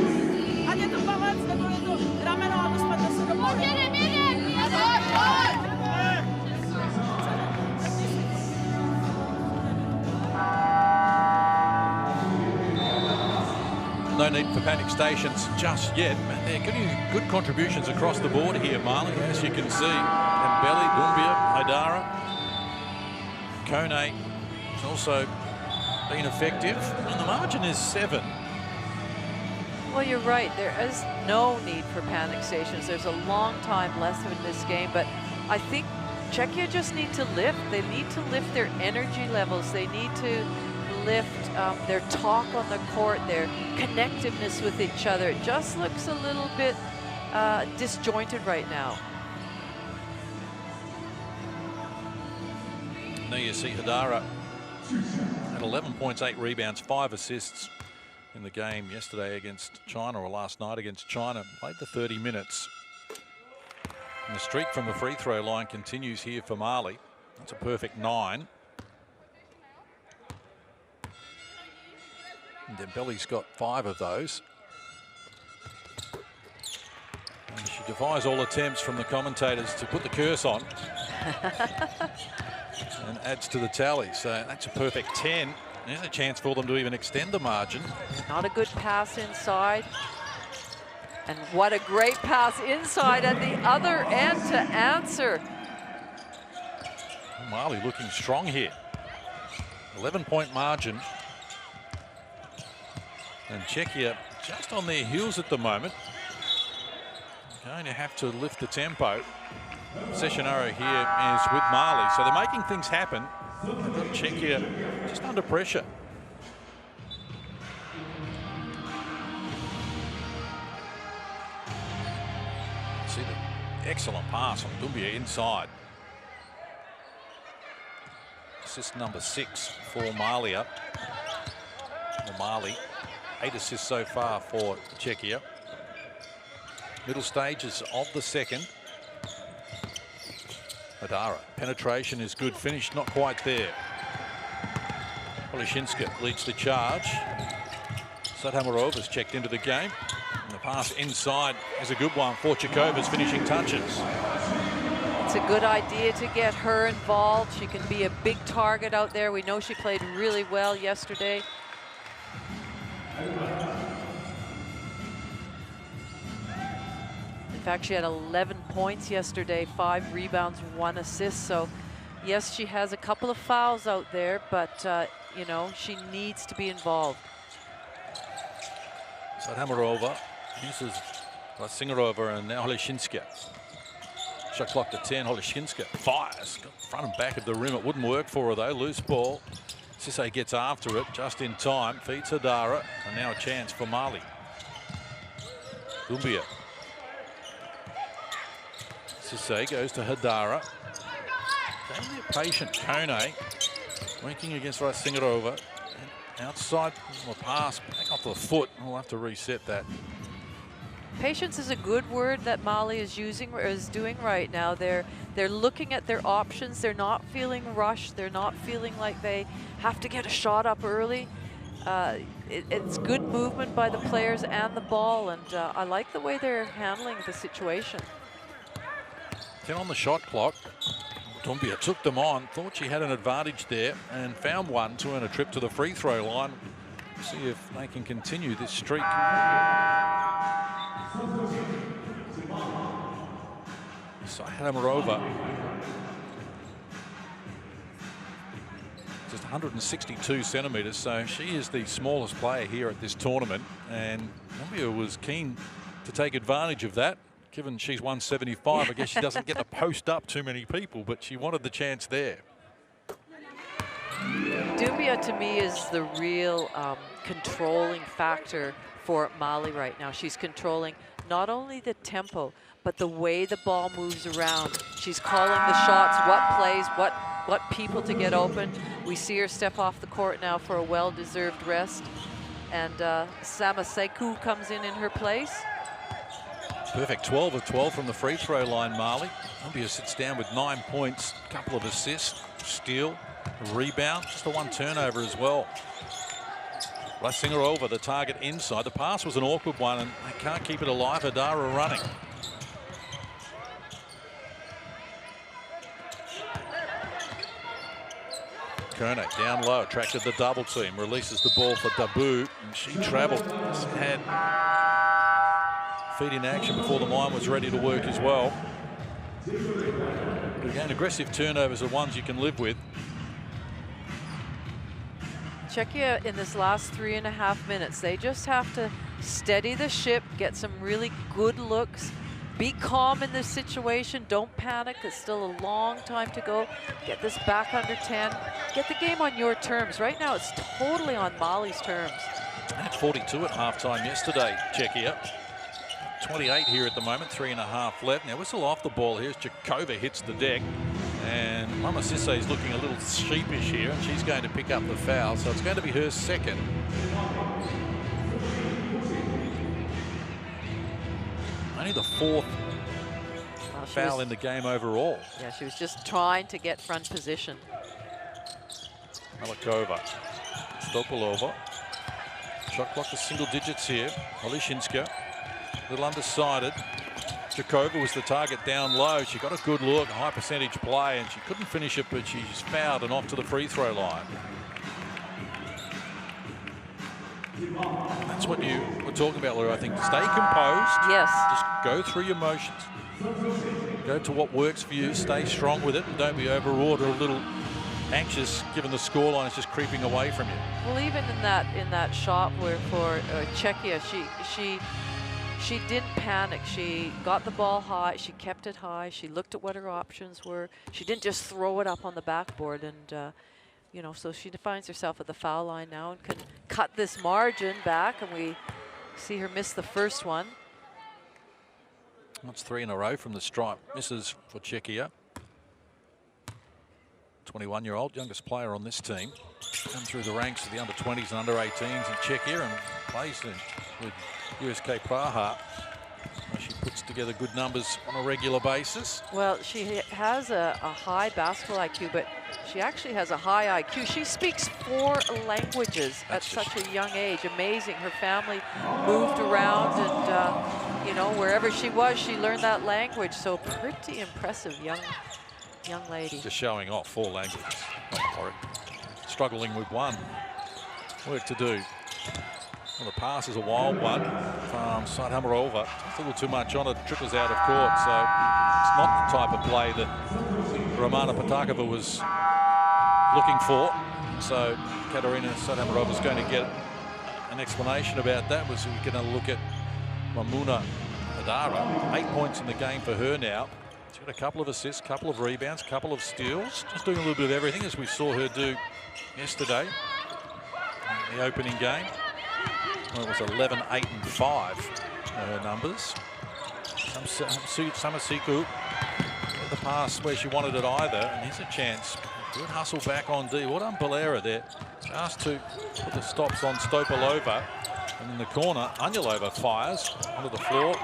Ať je to palec, nebo je to rameno a dostane se do pohybu. No need for panic stations just yet. And they're getting good contributions across the board here, Marley, as you can see. And Belly, Doumbia, Haidara. Kone has also been effective. And the margin is 7. Well, you're right. There is no need for panic stations. There's a long time left in this game, but I think Czechia just need to lift. They need to lift their energy levels. They need to lift their talk on the court, their connectiveness with each other. It just looks a little bit disjointed right now. Now you see Haidara at 11 points, 8 rebounds, 5 assists in the game yesterday against China, or last night against China. Played the 30 minutes. And the streak from the free throw line continues here for Mali. That's a perfect 9. And Dembele's got 5 of those. And she defies all attempts from the commentators to put the curse on. And adds to the tally. So that's a perfect 10. There's a chance for them to even extend the margin. Not a good pass inside. And what a great pass inside at the other end to answer. Mali looking strong here. 11-point margin. And Czechia just on their heels at the moment. Going to have to lift the tempo. Sessionaro here is with Mali, so they're making things happen. They've got Czechia just under pressure. See the excellent pass from Doumbia inside. Assist number 6 for Malia. Or Mali. 8 assists so far for Czechia. Middle stages of the second. Haidara, penetration is good, finish not quite there. Oleshinska leads the charge. Sadhamarova's checked into the game. And the pass inside is a good one for Chakova's finishing touches. It's a good idea to get her involved. She can be a big target out there. We know she played really well yesterday. In fact, she had 11 points yesterday, 5 rebounds, 1 assist. So, yes, she has a couple of fouls out there, but, you know, she needs to be involved. Sadhamarova uses Singarova and now Oleshinska. Shot clock to 10. Oleshinska fires. Got front and back of the rim. It wouldn't work for her, though. Loose ball. Sisse gets after it just in time. Feeds Haidara. And now a chance for Mali. Doumbia. Sisse goes to Haidara. Very patient. Kone winking against Singarova. Outside the pass, back off the foot. We'll have to reset that. Patience is a good word that Mali is using, or is doing right now. They're looking at their options. They're not feeling rushed. They're not feeling like they have to get a shot up early. It's good movement by the players and the ball, and I like the way they're handling the situation. 10 on the shot clock. Doumbia took them on, thought she had an advantage there, and found one to earn a trip to the free throw line. See if they can continue this streak. Sadhamarova, just 162 centimetres, so she is the smallest player here at this tournament, and Doumbia was keen to take advantage of that. Given she's 175, I guess she doesn't get to post up too many people, but she wanted the chance there. Doumbia, to me, is the real controlling factor for Mali right now. She's controlling not only the tempo, but the way the ball moves around. She's calling the shots, what plays, what people to get open. We see her step off the court now for a well-deserved rest. And Samaseku comes in her place. Perfect 12 of 12 from the free throw line, Mali. Doumbia sits down with 9 points, a couple of assists, steal, a rebound, just the 1 turnover as well. Singarova, the target inside. The pass was an awkward one, and they can't keep it alive. Haidara running. Kone down low, attracted the double team, releases the ball for Dabu, and she travelled. Had feet in action before the mine was ready to work as well. But again, aggressive turnovers are ones you can live with. Czechia in this last 3.5 minutes, they just have to steady the ship, get some really good looks, be calm in this situation, don't panic, it's still a long time to go. Get this back under 10, get the game on your terms. Right now it's totally on Mali's terms. That's 42 at halftime yesterday, Czechia. 28 here at the moment, 3.5 left. Now whistle off the ball here as Jakova hits the deck. And Mama Sisse is looking a little sheepish here, and she's going to pick up the foul, so it's going to be her second. Only the fourth foul in the game overall. Yeah, she was just trying to get front position. Malikova, Stopolova. Shot clock to single digits here. Olishinska, a little undecided. Jakova was the target down low. She got a good look, high percentage play, and she couldn't finish it, but she's fouled and off to the free throw line. That's what you were talking about, Lou. I think stay composed. Yes. Just go through your motions. Go to what works for you. Stay strong with it, and don't be overawed or a little anxious given the scoreline is just creeping away from you. Well, even in that shot where for Czechia, she didn't panic. She got the ball high. She kept it high. She looked at what her options were. She didn't just throw it up on the backboard. And, you know, so she finds herself at the foul line now and can cut this margin back. And we see her miss the first one. That's 3 in a row from the stripe. Misses for Czechia. 21-year-old, youngest player on this team. Come through the ranks of the under-20s and under-18s in Czechia and plays with USK Praha. She puts together good numbers on a regular basis. Well, she has a high basketball IQ, but she actually has a high IQ. She speaks 4 languages at such a young age. Amazing. Her family moved around and, you know, wherever she was, she learned that language. So pretty impressive young lady. Just showing off 4 languages. Struggling with one. Work to do. Well, the pass is a wild one from Sadhamarova. It's a little too much on it, trickles out of court, so it's not the type of play that Romana Potakova was looking for. So Katerina Sadhamarova is going to get an explanation about that. Was we're going to look at Mamuna Adara. 8 points in the game for her now. She's got a couple of assists, couple of rebounds, couple of steals. Just doing a little bit of everything as we saw her do yesterday in the opening game. Well, it was 11, 8, and 5 her numbers. Samasiku the pass where she wanted it either, and here's a chance. Good hustle back on D. What on Balera there. Asked to put the stops on Stopolova. And in the corner, Anilova fires onto the floor.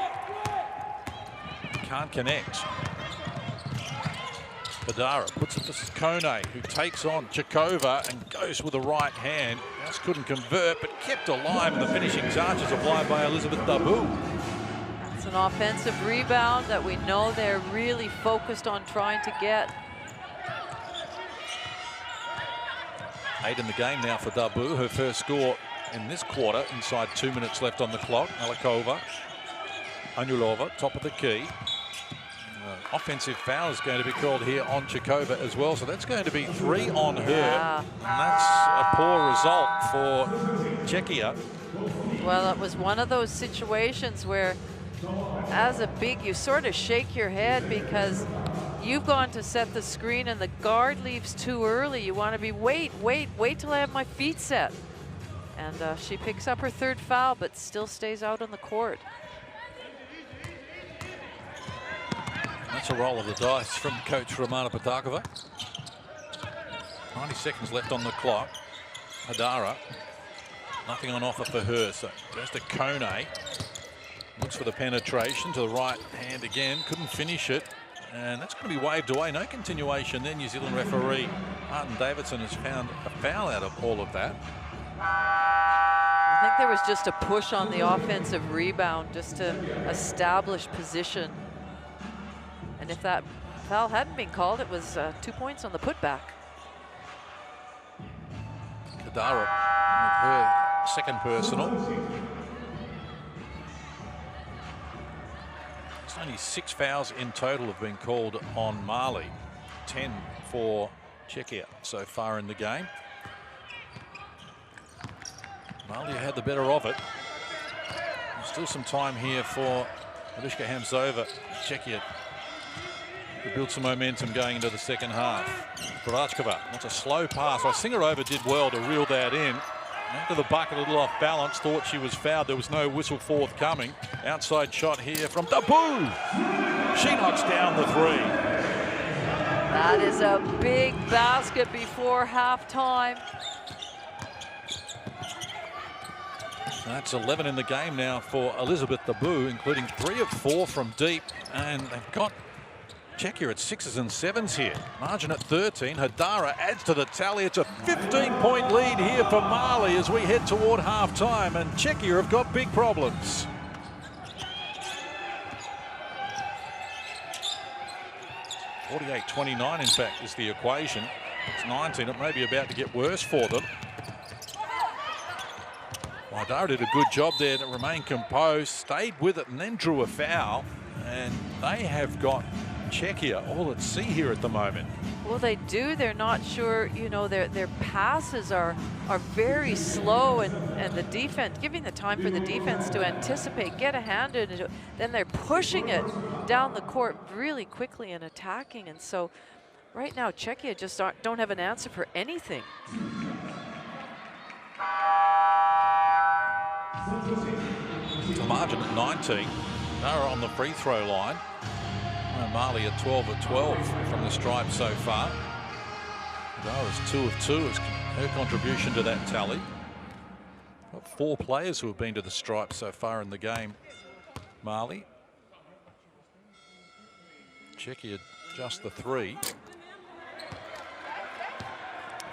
Can't connect. Badara puts it to Kone, who takes on Jakova and goes with the right hand. Just couldn't convert, but kept alive in the finishing touches applied by Elizabeth Dabu. It's an offensive rebound that we know they're really focused on trying to get. 8 in the game now for Dabu. Her first score in this quarter inside 2 minutes left on the clock. Malikova, Anulova, top of the key. Offensive foul is going to be called here on Jakova as well, so that's going to be 3 on her. Yeah. And that's a poor result for Czechia. Well, it was one of those situations where as a big, you sort of shake your head because you've gone to set the screen and the guard leaves too early. You want to be, wait till I have my feet set. And she picks up her 3rd foul, but still stays out on the court. That's a roll of the dice from coach Romana Potakova. 90 seconds left on the clock. Hadara, nothing on offer for her, so goes to Kone. Looks for the penetration to the right hand again, couldn't finish it. And that's going to be waved away, no continuation. Then New Zealand referee Martin Davidson has found a foul out of all of that. I think there was just a push on the offensive rebound just to establish position. And if that foul hadn't been called, it was 2 points on the putback. Hadara with her second personal. It's only 6 fouls in total have been called on Mali. 10 for Czechia so far in the game. Mali had the better of it. There's still some time here for Mariska Hamzova. Czechia to build some momentum going into the second half. Bratchkova wants a slow pass. Singerova did well to reel that in. Into the bucket, a little off balance. Thought she was fouled. There was no whistle forthcoming. Outside shot here from Dabu. She knocks down the three. That is a big basket before halftime. That's 11 in the game now for Elizabeth Dabu, including 3 of 4 from deep. And they've got Czechia at 6s and 7s here. Margin at 13. Hadara adds to the tally. It's a 15-point lead here for Mali as we head toward half-time, and Czechia have got big problems. (48-29) in fact is the equation. It's 19. It may be about to get worse for them. Hadara did a good job there to remain composed, stayed with it, and then drew a foul. And they have got Czechia all at sea here at the moment. Well, they do. They're not sure, you know, their passes are very slow, and the defense, giving the time for the defense to anticipate, get a hand in it, then they're pushing it down the court really quickly and attacking. And so right now, Czechia just don't have an answer for anything. The margin at 19. They're on the free throw line. Mali at 12 of 12 from the stripe so far. Hadara's 2 of 2 is her contribution to that tally. Got 4 players who have been to the stripe so far in the game. Mali. Czechia just the 3.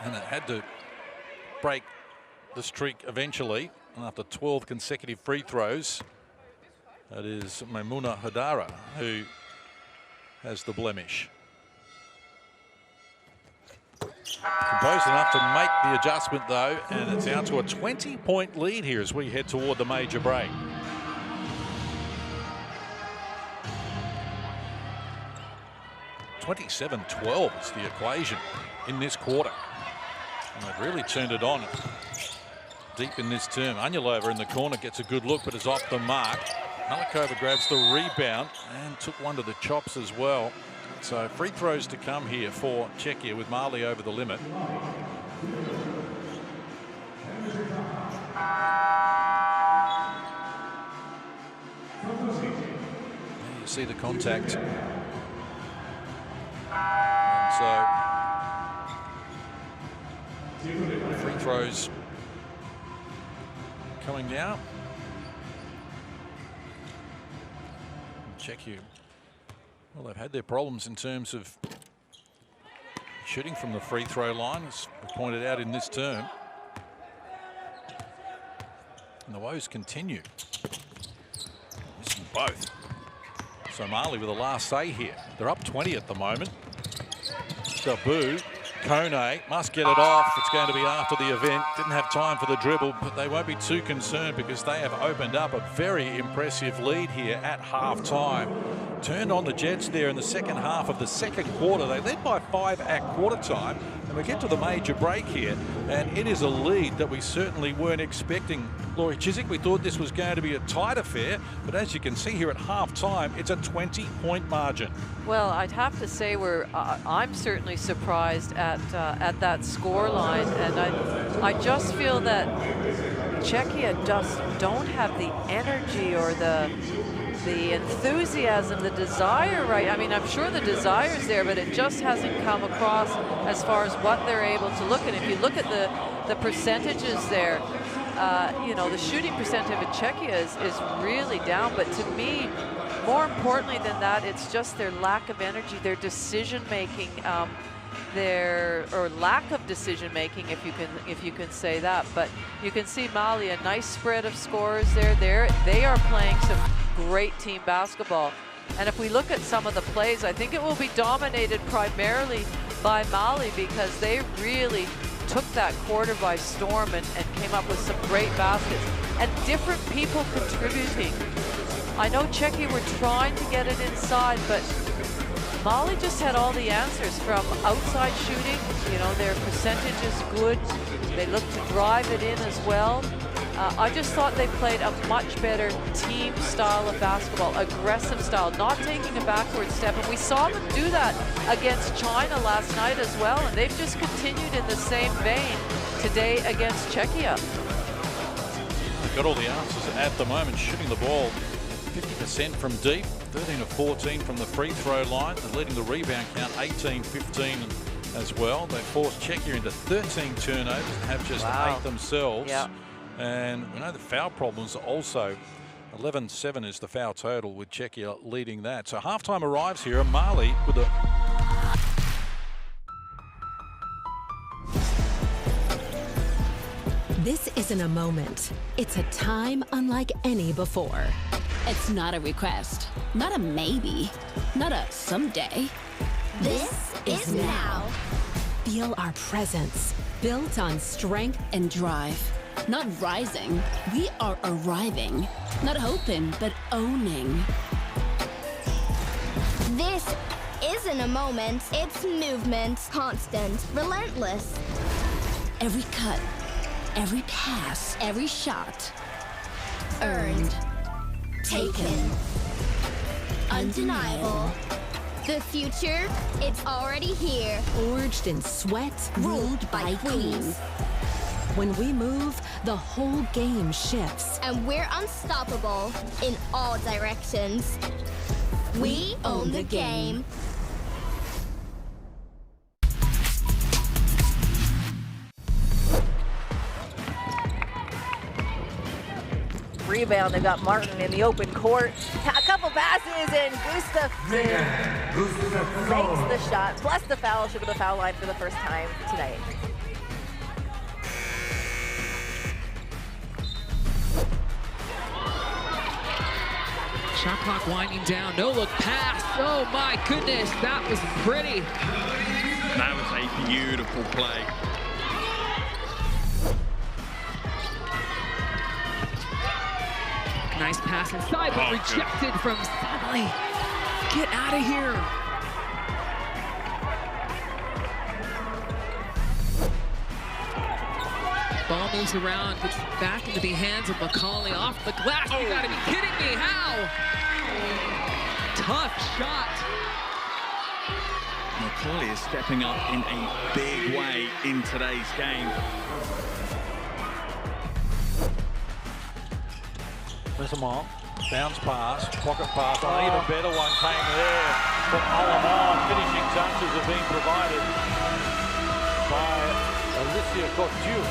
And it had to break the streak eventually. And after 12 consecutive free throws, that is Maimouna Hadara who has the blemish. Composed enough to make the adjustment though, and it's out to a 20-point lead here as we head toward the major break. (27-12) is the equation in this quarter. And they've really turned it on deep in this term. Anyalova in the corner gets a good look, but is off the mark. Malikova grabs the rebound and took one to the chops as well. So free throws to come here for Czechia with Mali over the limit. There you see the contact. And so free throws coming now. Czechia, well, they've had their problems in terms of shooting from the free throw line, as we pointed out in this term. And the woes continue. Missing both. So Mali with the last say here. They're up 20 at the moment. Dabu, Kone must get it off. It's going to be after the event. Didn't have time for the dribble, but they won't be too concerned because they have opened up a very impressive lead here at halftime. Turned on the Jets there in the second half of the second quarter. They led by 5 at quarter time, and we get to the major break here, and it is a lead that we certainly weren't expecting. Laurie Chiswick, we thought this was going to be a tight affair, but as you can see here at halftime, it's a 20-point margin. Well, I'd have to say I'm certainly surprised at that score line, and I just feel that Czechia just don't have the energy or the enthusiasm, the desire, right? I mean, I'm sure the desire's there, but it just hasn't come across as far as what they're able to look at. If you look at the percentages there, you know, the shooting percentage of Czechia is really down, but to me, more importantly than that, it's just their lack of energy, their decision-making, or lack of decision-making, if you can say that. But you can see Mali, a nice spread of scorers there. They are playing some great team basketball. And if we look at some of the plays, I think it will be dominated primarily by Mali because they really took that quarter by storm and came up with some great baskets. And different people contributing. I know Czechia were trying to get it inside, but Mali just had all the answers from outside shooting. You know, their percentage is good. They look to drive it in as well. I just thought they played a much better team style of basketball, aggressive style, not taking a backward step. And we saw them do that against China last night as well. And they've just continued in the same vein today against Czechia. They've got all the answers at the moment, shooting the ball 50% from deep, 13 of 14 from the free throw line. They're leading the rebound count 18-15 as well. They forced Czechia into 13 turnovers and have just 8 themselves. Yeah. And we know the foul problems are also 11-7 is the foul total, with Czechia leading that. So halftime arrives here, and Mali with a This isn't a moment. It's a time unlike any before. It's not a request, not a maybe, not a someday. This is now. Feel our presence, built on strength and drive. Not rising, we are arriving. Not hoping, but owning. This isn't a moment, it's movement. Constant, relentless. Every cut, every pass, every shot. Earned. Taken. Undeniable. The future, it's already here. Forged in sweat, Ruled by queens. When we move, the whole game shifts. And we're unstoppable in all directions. We own the game. Rebound, they've got Martin in the open court. A couple passes, and Gustafsson makes the shot, plus the foul. Should go to the foul line for the first time tonight. Shot clock winding down, no look pass. Oh my goodness, that was pretty. That was a beautiful play. Nice pass inside, but rejected from Sally. Get out of here. Ball moves around, gets back into the hands of McCauley off the glass. You gotta be kidding me, how? Tough shot. McCauley is stepping up in a big way in today's game. Messamont, bounce pass, pocket pass, an even better one came there from Alamon. Finishing touches are being provided by Alicia Couture.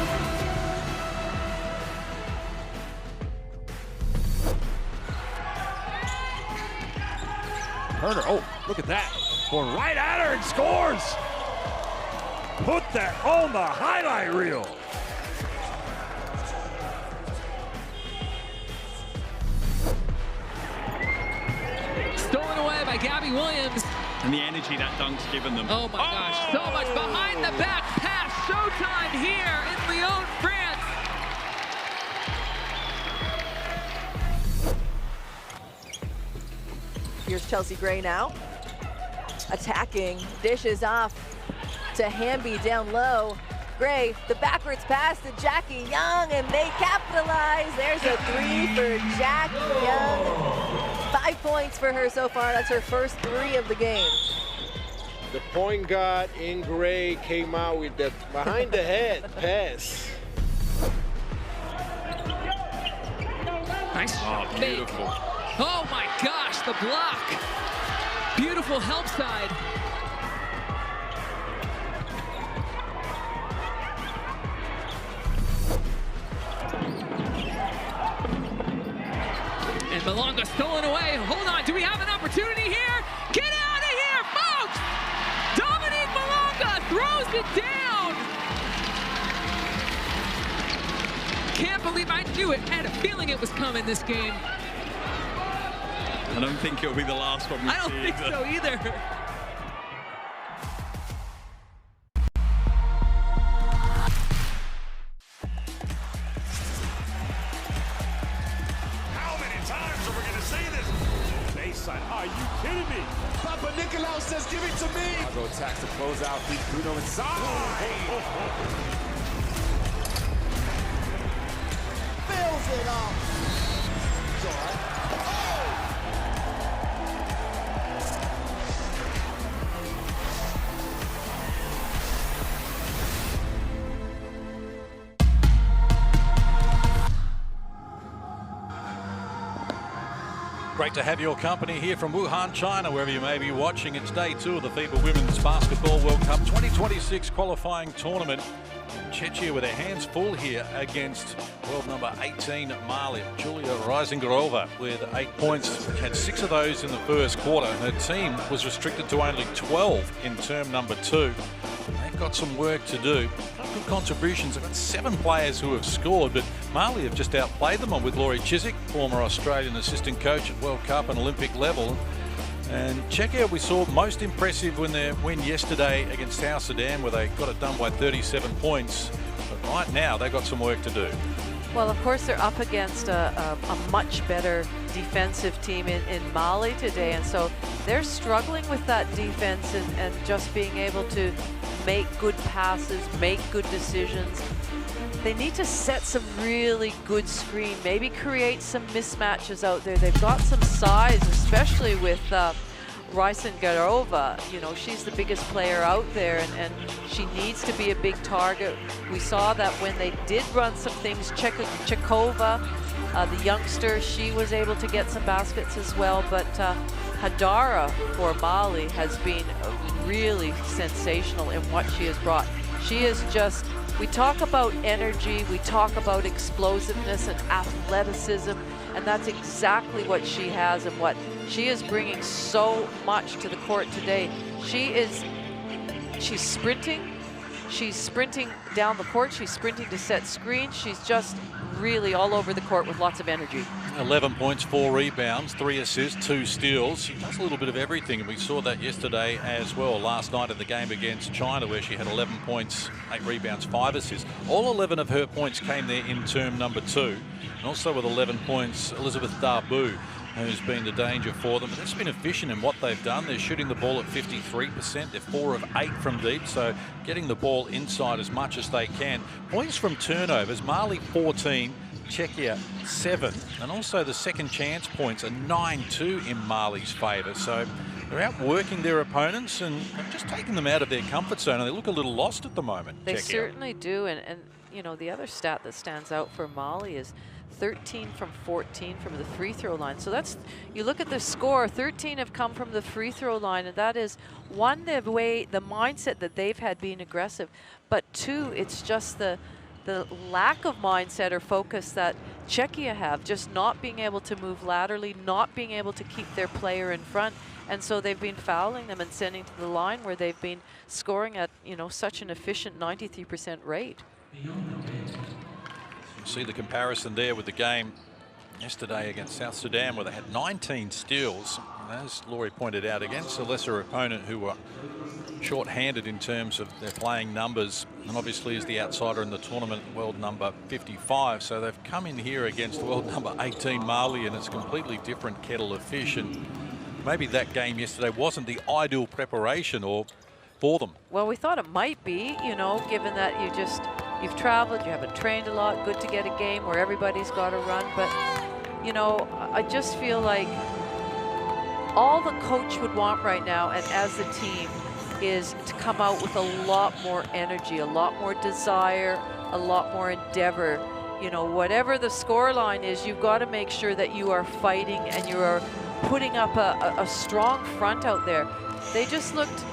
Turner, oh, look at that. Going right at her and scores. Put that on the highlight reel. Stolen away by Gabby Williams. And the energy that dunk's given them. Oh my gosh, so much behind the back pass. Showtime here in Lyon, France. Here's Chelsea Gray now. Attacking, dishes off to Hamby down low. Gray, the backwards pass to Jackie Young, and they capitalize. There's a 3 for Jackie Young. 5 points for her so far. That's her first 3 of the game. The point guard in Gray came out with the behind the head pass. Nice. Oh, beautiful. Oh my gosh, the block. Beautiful help side. And Malonga stolen away. Hold on, do we have an opportunity here? Get out of here, folks! Dominique Malonga throws it down. Can't believe I knew it. I had a feeling it was coming this game. I don't think it'll be the last one we see. I don't think so either. you kidding me? Papa Nicolau says, give it to me. I'll go attacks to close out. Beat Bruno inside. Fills it up. It's all right. Great to have your company here from Wuhan, China, wherever you may be watching. It's day 2 of the FIBA Women's Basketball World Cup 2026 qualifying tournament. Czechia with their hands full here against world number 18 Mali. Julia Reisingerova with 8 points, had 6 of those in the first quarter. Her team was restricted to only 12 in term number 2. They've got some work to do. Good contributions. They've got 7 players who have scored, but Mali have just outplayed them with Laurie Chiswick, former Australian assistant coach at World Cup and Olympic level. And Czechia we saw most impressive when their win yesterday against South Sudan, where they got it done by 37 points. But right now they've got some work to do. Well, of course, they're up against a much better defensive team in Mali today, and so they're struggling with that defense and just being able to make good passes, make good decisions. They need to set some really good screen, maybe create some mismatches out there. They've got some size, especially with Reisingerova. You know, she's the biggest player out there, and she needs to be a big target. We saw that when they did run some things. Czechia, the youngster, she was able to get some baskets as well, but Hadara for Mali has been really sensational in what she has brought. She is just, we talk about energy, we talk about explosiveness and athleticism, and that's exactly what she has and what she is bringing so much to the court today. She's sprinting down the court, she's sprinting to set screens, she's just really all over the court with lots of energy. 11 points, 4 rebounds, 3 assists, 2 steals. She does a little bit of everything, and we saw that yesterday as well, last night in the game against China, where she had 11 points, 8 rebounds, 5 assists. All 11 of her points came there in term number 2. And also with 11 points, Elizabeth Darbu, who's been the danger for them. But that's been efficient in what they've done. They're shooting the ball at 53%. They're 4 of 8 from deep, so getting the ball inside as much as they can. Points from turnovers, Mali 14, Czechia 7, and also the second chance points are 9-2 in Mali's favour. So they're outworking their opponents and just taking them out of their comfort zone, and they look a little lost at the moment. They Czechia certainly do, and you know, the other stat that stands out for Mali is 13 from 14 from the free throw line. So that's, you look at the score, 13 have come from the free throw line, and that is one, the mindset that they've had being aggressive, but 2, it's just the lack of mindset or focus that Czechia have, just not being able to move laterally, not being able to keep their player in front, and so they've been fouling them and sending to the line where they've been scoring at, you know, such an efficient 93% rate. You see the comparison there with the game yesterday against South Sudan, where they had 19 steals. And as Laurie pointed out, against a lesser opponent who were short-handed in terms of their playing numbers, and obviously is the outsider in the tournament, world number 55. So they've come in here against world number 18 Mali, and it's a completely different kettle of fish. And maybe that game yesterday wasn't the ideal preparation for them. Well, we thought it might be, you know, given that you've traveled, you haven't trained a lot, good to get a game where everybody's got to run. But, you know, I just feel like all the coach would want right now, and as a team, is to come out with a lot more energy, a lot more desire, a lot more endeavor. You know, whatever the score line is, you've got to make sure that you are fighting and you are putting up a strong front out there. They just looked,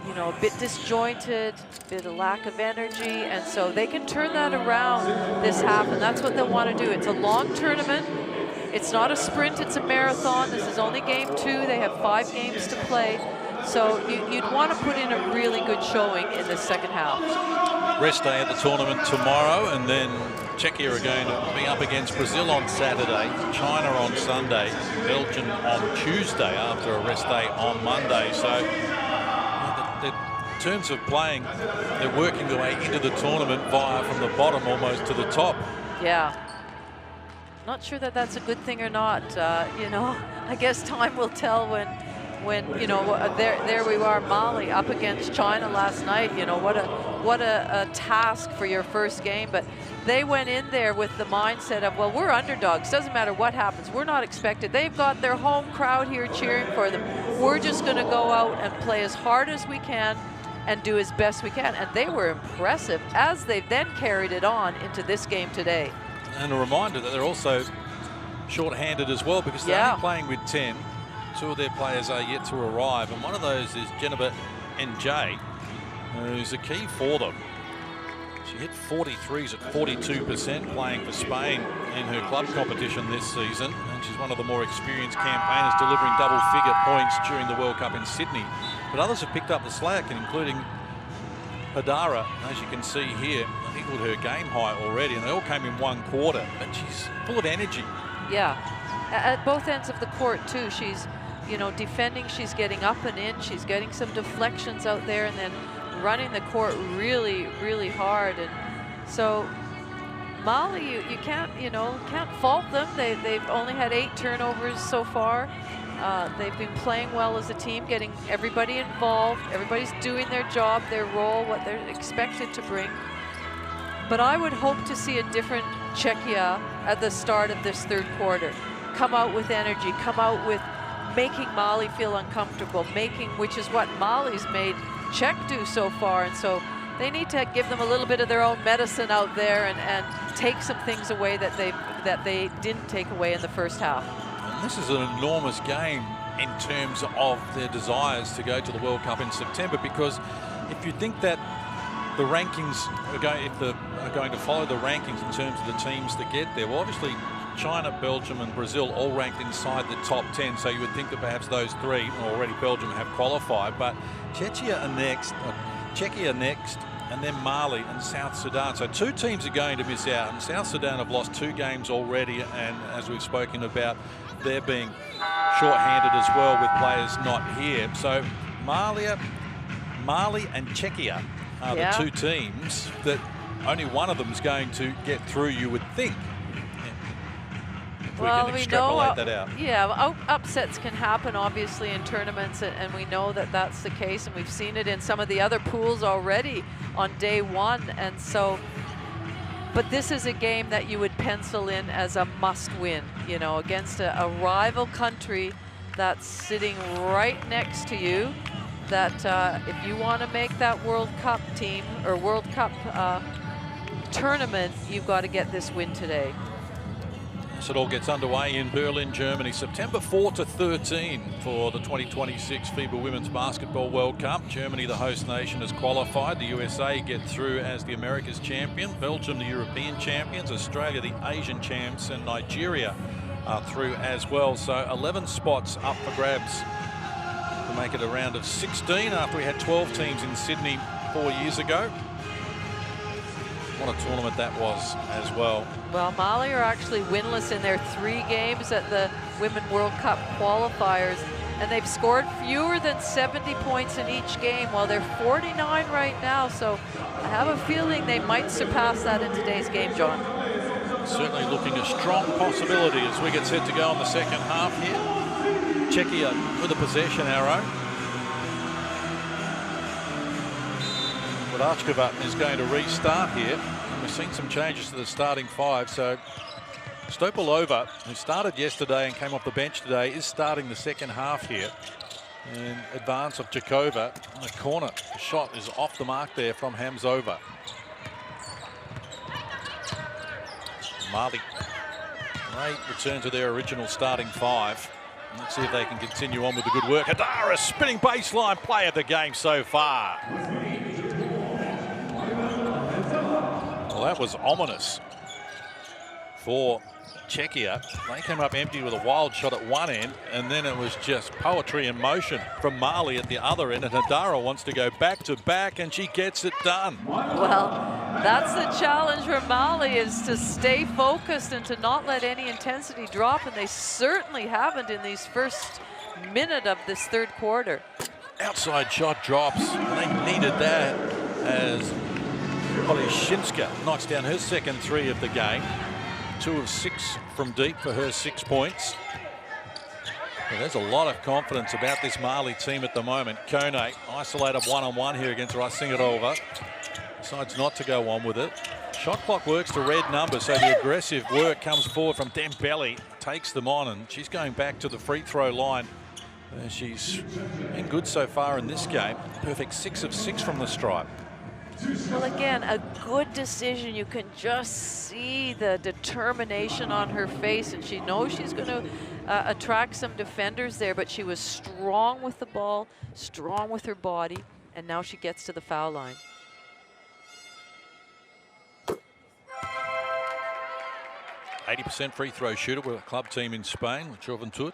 you know, a bit disjointed, a bit of lack of energy, and so they can turn that around this half, and that's what they'll want to do. It's a long tournament. It's not a sprint, it's a marathon. This is only game 2. They have 5 games to play. So you'd want to put in a really good showing in the second half. Rest day at the tournament tomorrow, and then Czechia are going to be up against Brazil on Saturday, China on Sunday, Belgium on Tuesday after a rest day on Monday. So in terms of playing, they're working their way into the tournament via from the bottom almost to the top. Yeah. Not sure that that's a good thing or not. You know, I guess time will tell when you know, there we are, Mali up against China last night. You know, what a task for your first game. But they went in there with the mindset of, well, we're underdogs. Doesn't matter what happens. We're not expected. They've got their home crowd here cheering for them. We're just going to go out and play as hard as we can and do as best we can. And they were impressive as they then carried it on into this game today. And a reminder that they're also short-handed as well, because they're only playing with 10. 2 of their players are yet to arrive, and one of those is Jennifer NJ, who's a key for them. She hit 43s at 42% playing for Spain in her club competition this season, and she's one of the more experienced campaigners, delivering double-figure points during the World Cup in Sydney. But others have picked up the slack, including Hadara, as you can see here, equaled her game high already, and they all came in 1 quarter, but she's full of energy. Yeah, at both ends of the court too. She's, you know, defending, she's getting up and in, she's getting some deflections out there, and then running the court really, really hard. And so Mali, you can't, you know, can't fault them. They've only had 8 turnovers so far. They've been playing well as a team, getting everybody involved. Everybody's doing their job, their role, what they're expected to bring. But I would hope to see a different Czechia at the start of this 3rd quarter. Come out with energy, come out with making Mali feel uncomfortable, which is what Mali's made Czech do so far. And so they need to give them a little bit of their own medicine out there and take some things away that they didn't take away in the first half. And this is an enormous game in terms of their desires to go to the World Cup in September, because if you think that the rankings are going to follow the rankings in terms of the teams that get there, well, obviously China, Belgium and Brazil all ranked inside the top 10, so you would think that perhaps those 3, already Belgium have qualified, but Czechia next, and then Mali and South Sudan. So 2 teams are going to miss out, and South Sudan have lost 2 games already, and as we've spoken about, they're being short-handed as well with players not here. So Mali and Czechia are the 2 teams that only one of them is going to get through, you would think. Well, we know that out. Yeah, upsets can happen obviously in tournaments, and we know that that's the case, and we've seen it in some of the other pools already on day 1. And so, but this is a game that you would pencil in as a must-win, you know, against a rival country that's sitting right next to you. That if you want to make that World Cup team or World Cup tournament, you've got to get this win today. So it all gets underway in Berlin, Germany, September 4 to 13 for the 2026 FIBA Women's Basketball World Cup. Germany, the host nation, has qualified. The USA get through as the America's champion. Belgium, the European champions. Australia, the Asian champs. And Nigeria are through as well. So 11 spots up for grabs to make it a round of 16 after we had 12 teams in Sydney 4 years ago. What a tournament that was as well. Well, Mali are actually winless in their 3 games at the Women World Cup qualifiers, and they've scored fewer than 70 points in each game, while they're 49 right now. So I have a feeling they might surpass that in today's game, John. Certainly looking a strong possibility as we get set to go in the second half here. Czechia with a possession arrow. Archkova is going to restart here, and we've seen some changes to the starting 5. So Stopolova, who started yesterday and came off the bench today, is starting the second half here. In advance of Jakova in the corner. The shot is off the mark there from Hamzova. Mali, they return to their original starting 5. Let's see if they can continue on with the good work. Hadara, spinning baseline play of the game so far. Well, that was ominous for Czechia. They came up empty with a wild shot at one end, and then it was just poetry in motion from Mali at the other end, and Hadara wants to go back to back, and she gets it done. Well, that's the challenge for Mali, is to stay focused and to not let any intensity drop, and they certainly haven't in these first minute of this 3rd quarter. Outside shot drops, and they needed that as Polyashinska knocks down her second 3 of the game. 2 of 6 from deep for her 6 points. Well, there's a lot of confidence about this Mali team at the moment. Kone isolated one-on-one here against Raisingarova. Decides not to go on with it. Shot clock works to red numbers, so the aggressive work comes forward from Dembele. Takes them on, and she's going back to the free throw line. She's been good so far in this game. Perfect 6 of 6 from the stripe. Well, again, a good decision. You can just see the determination on her face, and she knows she's going to attract some defenders there, but she was strong with the ball, strong with her body, and now she gets to the foul line. %80 free throw shooter with a club team in Spain, Juventud.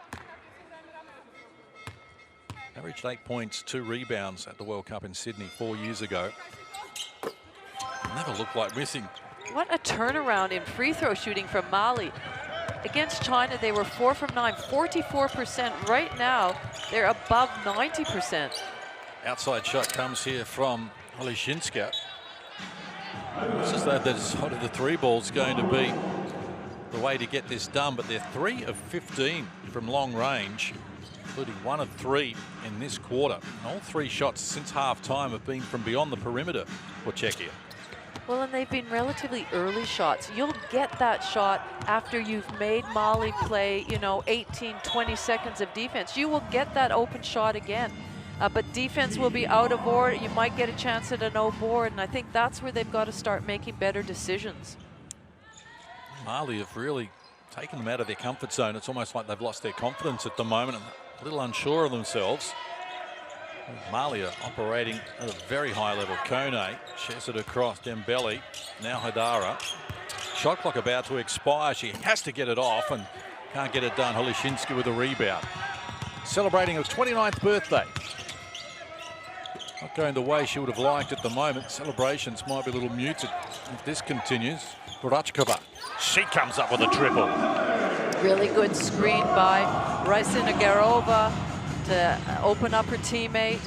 Averaged 8 points, 2 rebounds at the World Cup in Sydney 4 years ago. Never looked like missing. What a turnaround in free throw shooting from Mali. Against China, they were 4 from 9, 44%. Right now, they're above 90%. Outside shot comes here from Holishinska. It's just that the sort of the 3 ball's going to be the way to get this done, but they're 3 of 15 from long range, including 1 of 3 in this quarter. And all 3 shots since half-time have been from beyond the perimeter for Czechia. Well, and they've been relatively early shots. You'll get that shot after you've made Mali play, you know, 18, 20 seconds of defense. You will get that open shot again. But defense will be out of order. You might get a chance at a no board, and I think that's where they've got to start making better decisions. Mali have really taken them out of their comfort zone. It's almost like they've lost their confidence at the moment and a little unsure of themselves. Mali are operating at a very high level. Kone shares it across Dembele. Now Hadara. Shot clock about to expire. She has to get it off and can't get it done. Holishinski with a rebound. Celebrating her 29th birthday. Not going the way she would have liked at the moment. Celebrations might be a little muted if this continues. Borachkova. She comes up with a triple. Really good screen by Raisingarova to open up her teammate.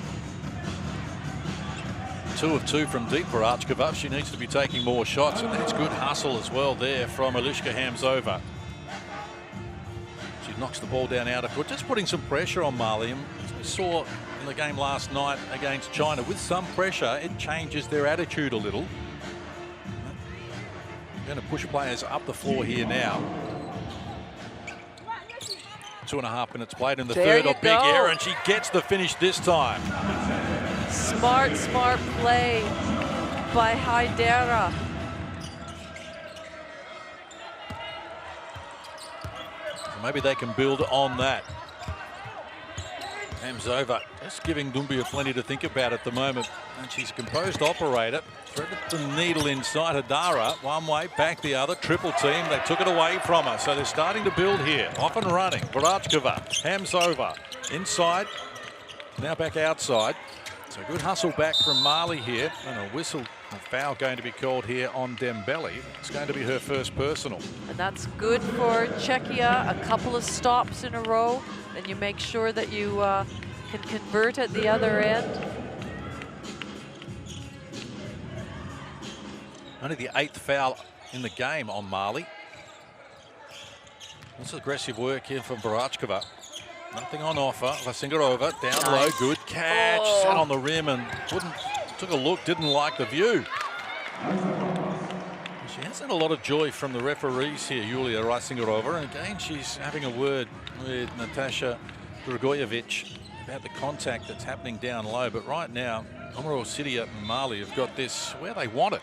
2 of 2 from deep for Borachkova. She needs to be taking more shots, and that's good hustle as well there from Eliška Hamzova. She knocks the ball down out of foot, just putting some pressure on Mali. As we saw in the game last night against China, with some pressure, it changes their attitude a little. Going to push players up the floor here now. 2.5 minutes played in the third. A big error, and she gets the finish this time. Smart play by Haidara. Maybe they can build on that. Hamzova just giving Doumbia plenty to think about at the moment. And she's a composed operator. Threaded the needle inside Hadara. One way, back the other. Triple team. They took it away from her. So they're starting to build here. Off and running. Borachkova. Hamzova. Inside. Now back outside. So good hustle back from Mali here. And a whistle. A foul going to be called here on Dembele. It's going to be her first personal. And that's good for Czechia. A couple of stops in a row. And you make sure that you can convert at the other end. Only the 8th foul in the game on Mali. This is aggressive work here from Borachkova. Nothing on offer. Raisingarova down low. Good catch. Sat on the rim and took a look. Didn't like the view. She has had a lot of joy from the referees here, Yulia Raisingarova. And again, she's having a word with Natasha Dragojevic about the contact that's happening down low. But right now, Omarov Sidia and Mali have got this where they want it.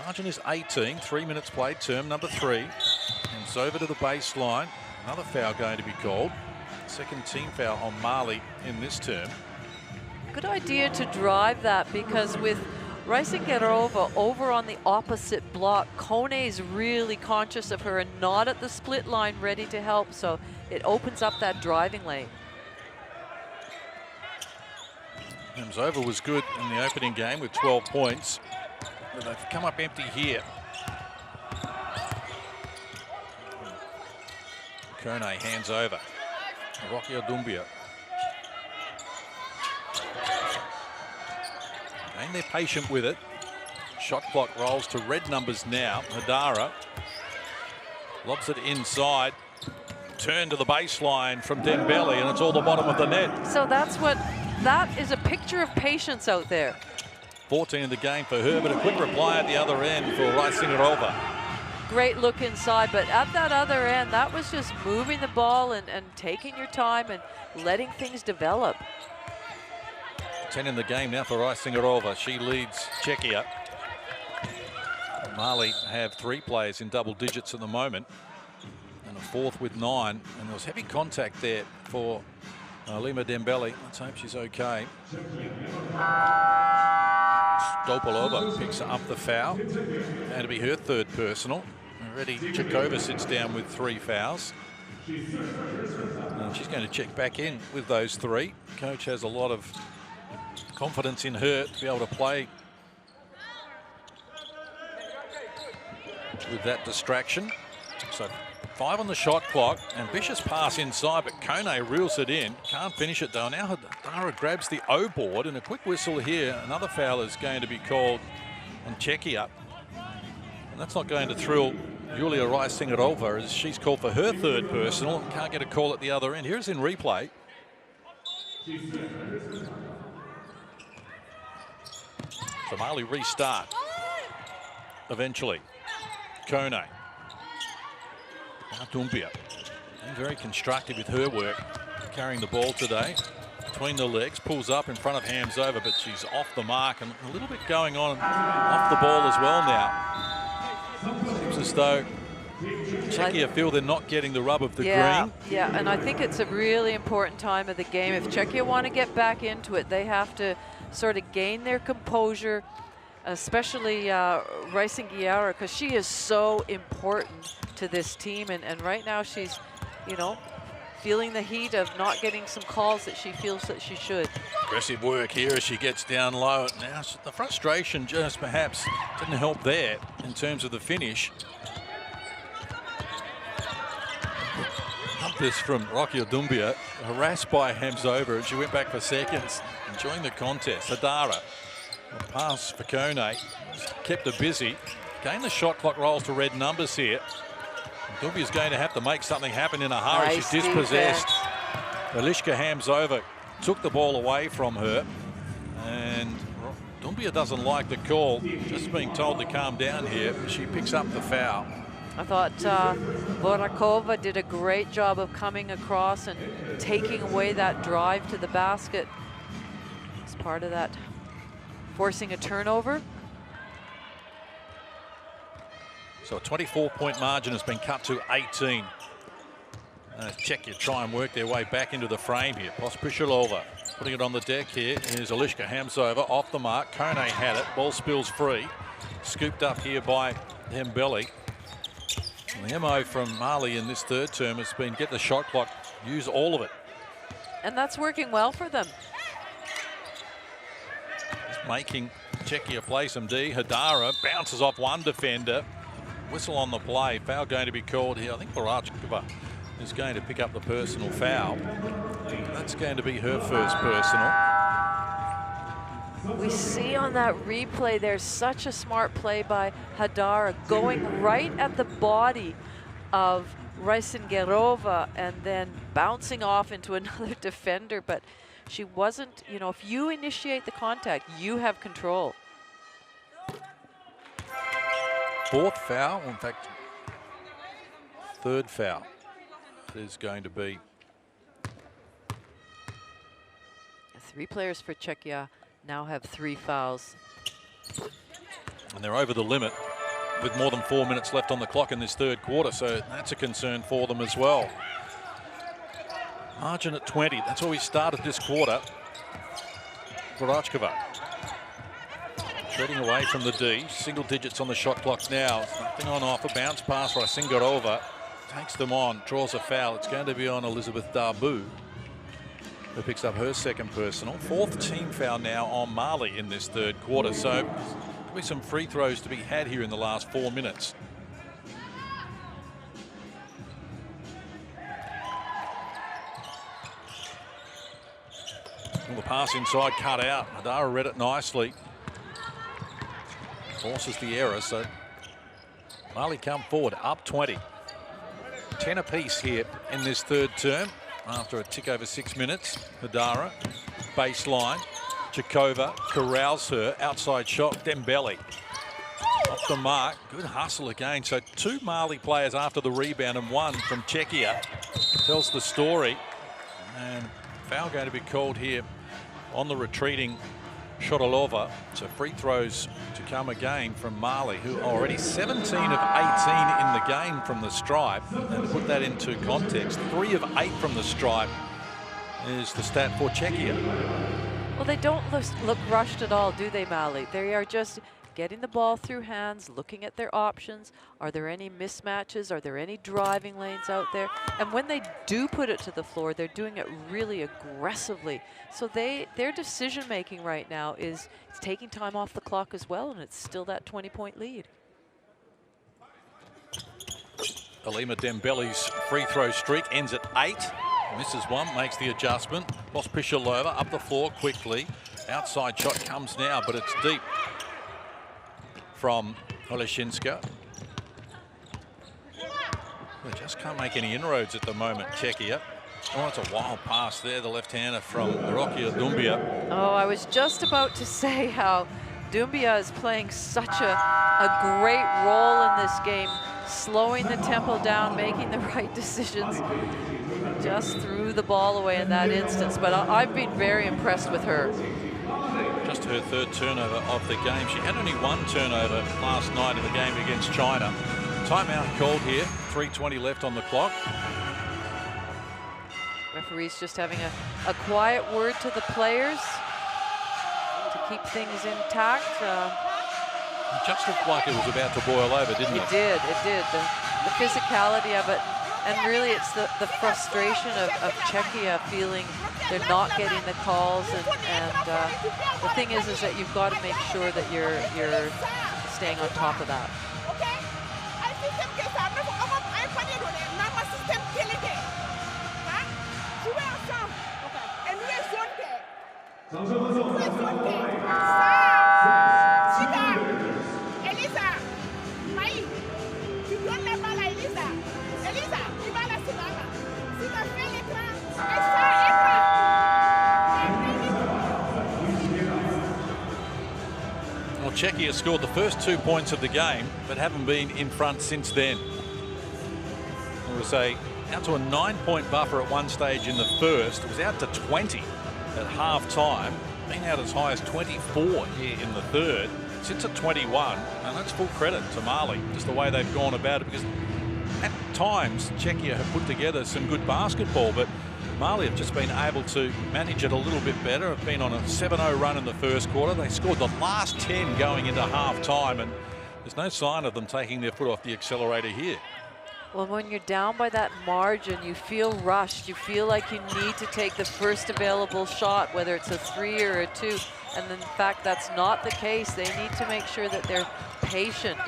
Margin is 18, 3 minutes played, term number 3. And it's over to the baseline. Another foul going to be called. Second team foul on Mali in this term. Good idea to drive that, because with Raisingarova over on the opposite block, Kone's really conscious of her and not at the split line ready to help. So it opens up that driving lane. Hamzova was good in the opening game with 12 points. But they've come up empty here. Kone hands over. Rocky Doumbia. And they're patient with it. Shot clock rolls to red numbers now. Hadara. Lobs it inside. Turn to the baseline from Dembele, and it's all the bottom of the net. So that is a picture of patience out there. 14 in the game for her, but a quick reply at the other end for Reisingerova. Great look inside, but at that other end, that was just moving the ball and taking your time and letting things develop. 10 in the game now for Reisingerova. She leads Czechia. Mali have 3 players in double digits at the moment, and a 4th with 9. And there was heavy contact there for Lima Dembele. Let's hope she's okay. Stopolova picks up the foul. Going to be her 3rd personal. Already Czechia sits down with 3 fouls. And she's going to check back in with those 3. Coach has a lot of confidence in her to be able to play with that distraction. So 5 on the shot clock. Ambitious pass inside, but Kone reels it in. Can't finish it though. Now Hadara grabs the O board, and a quick whistle here. Another foul is going to be called on Czechia. And that's not going to thrill Julia Reisingerova, as she's called for her 3rd personal. Can't get a call at the other end. Here's in replay. So Mali restart eventually. Kone. Now Dumbia. And very constructive with her work. Carrying the ball today. Between the legs. Pulls up in front of Hamzova, but she's off the mark. And a little bit going on off the ball as well now. Seems as though Czechia feel they're not getting the rub of the green. Yeah, and I think it's a really important time of the game. If Czechia want to get back into it, they have to sort of gain their composure, especially Reisingerova, because she is so important to this team. And right now she's, you know, feeling the heat of not getting some calls that she feels that she should. Aggressive work here as she gets down low. Now the frustration just perhaps didn't help there in terms of the finish. This from Rocky Dumbia, harassed by Hamzova, and she went back for seconds, enjoying the contest. Hadara, a pass for Kone, kept her busy. Again, the shot clock rolls to red numbers here. Dumbia's going to have to make something happen in a hurry. Nice She's dispossessed. Eliška Hamzova took the ball away from her, and Dumbia doesn't like the call. Just being told to calm down here. She picks up the foul. I thought Vorakova did a great job of coming across and taking away that drive to the basket as part of that, forcing a turnover. So a 24-point margin has been cut to 18. Czechia try and work their way back into the frame here. Pospisilova putting it on the deck here. Here's Eliška Hamzova off the mark. Kone had it. Ball spills free. Scooped up here by Dembele. And the MO from Mali in this 3rd term has been get the shot clock, use all of it. And that's working well for them. Just making Czechia play some D. Hadara bounces off one defender. Whistle on the play. Foul going to be called here. I think Barachkova is going to pick up the personal foul. That's going to be her 1st personal. We see on that replay there's such a smart play by Hadara, going right at the body of Reisingerova and then bouncing off into another defender, but she wasn't, you know, if you initiate the contact, you have control. 4th foul, in fact, 3rd foul. It is going to be. 3 players for Czechia now have 3 fouls. And they're over the limit with more than 4 minutes left on the clock in this 3rd quarter, so that's a concern for them as well. Margin at 20, that's where we started this quarter. Barachkova treading away from the D, single digits on the shot clock now. Nothing on offer, bounce pass for Reisingerova. Takes them on, draws a foul. It's going to be on Elizabeth Darbu, who picks up her 2nd personal. 4th team foul now on Mali in this 3rd quarter. So there'll be some free throws to be had here in the last 4 minutes. Well, the pass inside cut out. Hadara read it nicely. Forces the error, so Mali come forward, up 20. 10 apiece here in this third term after a tick over 6 minutes. Hadara, baseline. Czechia corrals her. Outside shot, Dembele. Off the mark. Good hustle again. So 2 Mali players after the rebound and 1 from Czechia. Tells the story. And foul going to be called here on the retreating Shotalova. So free throws to come again from Mali, who are already 17 of 18 in the game from the stripe. And to put that into context, 3 of 8 from the stripe is the stat for Czechia. Well, they don't look rushed at all, do they, Mali? They are just getting the ball through hands, looking at their options. Are there any mismatches? Are there any driving lanes out there? And when they do put it to the floor, they're doing it really aggressively. So their decision making right now is taking time off the clock as well, and it's still that 20-point lead. Alima Dembele's free throw streak ends at 8. Misses 1, makes the adjustment. Pospisilova up the floor quickly. Outside shot comes now, but it's deep from Oleshinska. They just can't make any inroads at the moment, Czechia. Oh, it's a wild pass there, the left-hander from Rokia Doumbia. Oh, I was just about to say how Doumbia is playing such a great role in this game, slowing the tempo down, making the right decisions. Just threw the ball away in that instance, but I've been very impressed with her. Just her 3rd turnover of the game. She had only 1 turnover last night in the game against China. Timeout called here, 3:20 left on the clock. Referee's just having a quiet word to the players to keep things intact. It just looked like it was about to boil over, didn't it? It did. The physicality of it. And really, it's the frustration of Czechia feeling they're not getting the calls. And the thing is that you've got to make sure that you're staying on top of that. Well, Czechia scored the first 2 points of the game, but haven't been in front since then. It was out to a 9-point buffer at one stage in the first. It was out to 20 at half-time. Been out as high as 24 here in the third. Sits at 21, and that's full credit to Mali, just the way they've gone about it, because at times Czechia have put together some good basketball, but Mali have just been able to manage it a little bit better. Have been on a 7-0 run in the first quarter. They scored the last 10 going into half-time, and there's no sign of them taking their foot off the accelerator here. Well, when you're down by that margin, you feel rushed. You feel like you need to take the first available shot, whether it's a 3 or a 2. And in fact, that's not the case. They need to make sure that they're patient,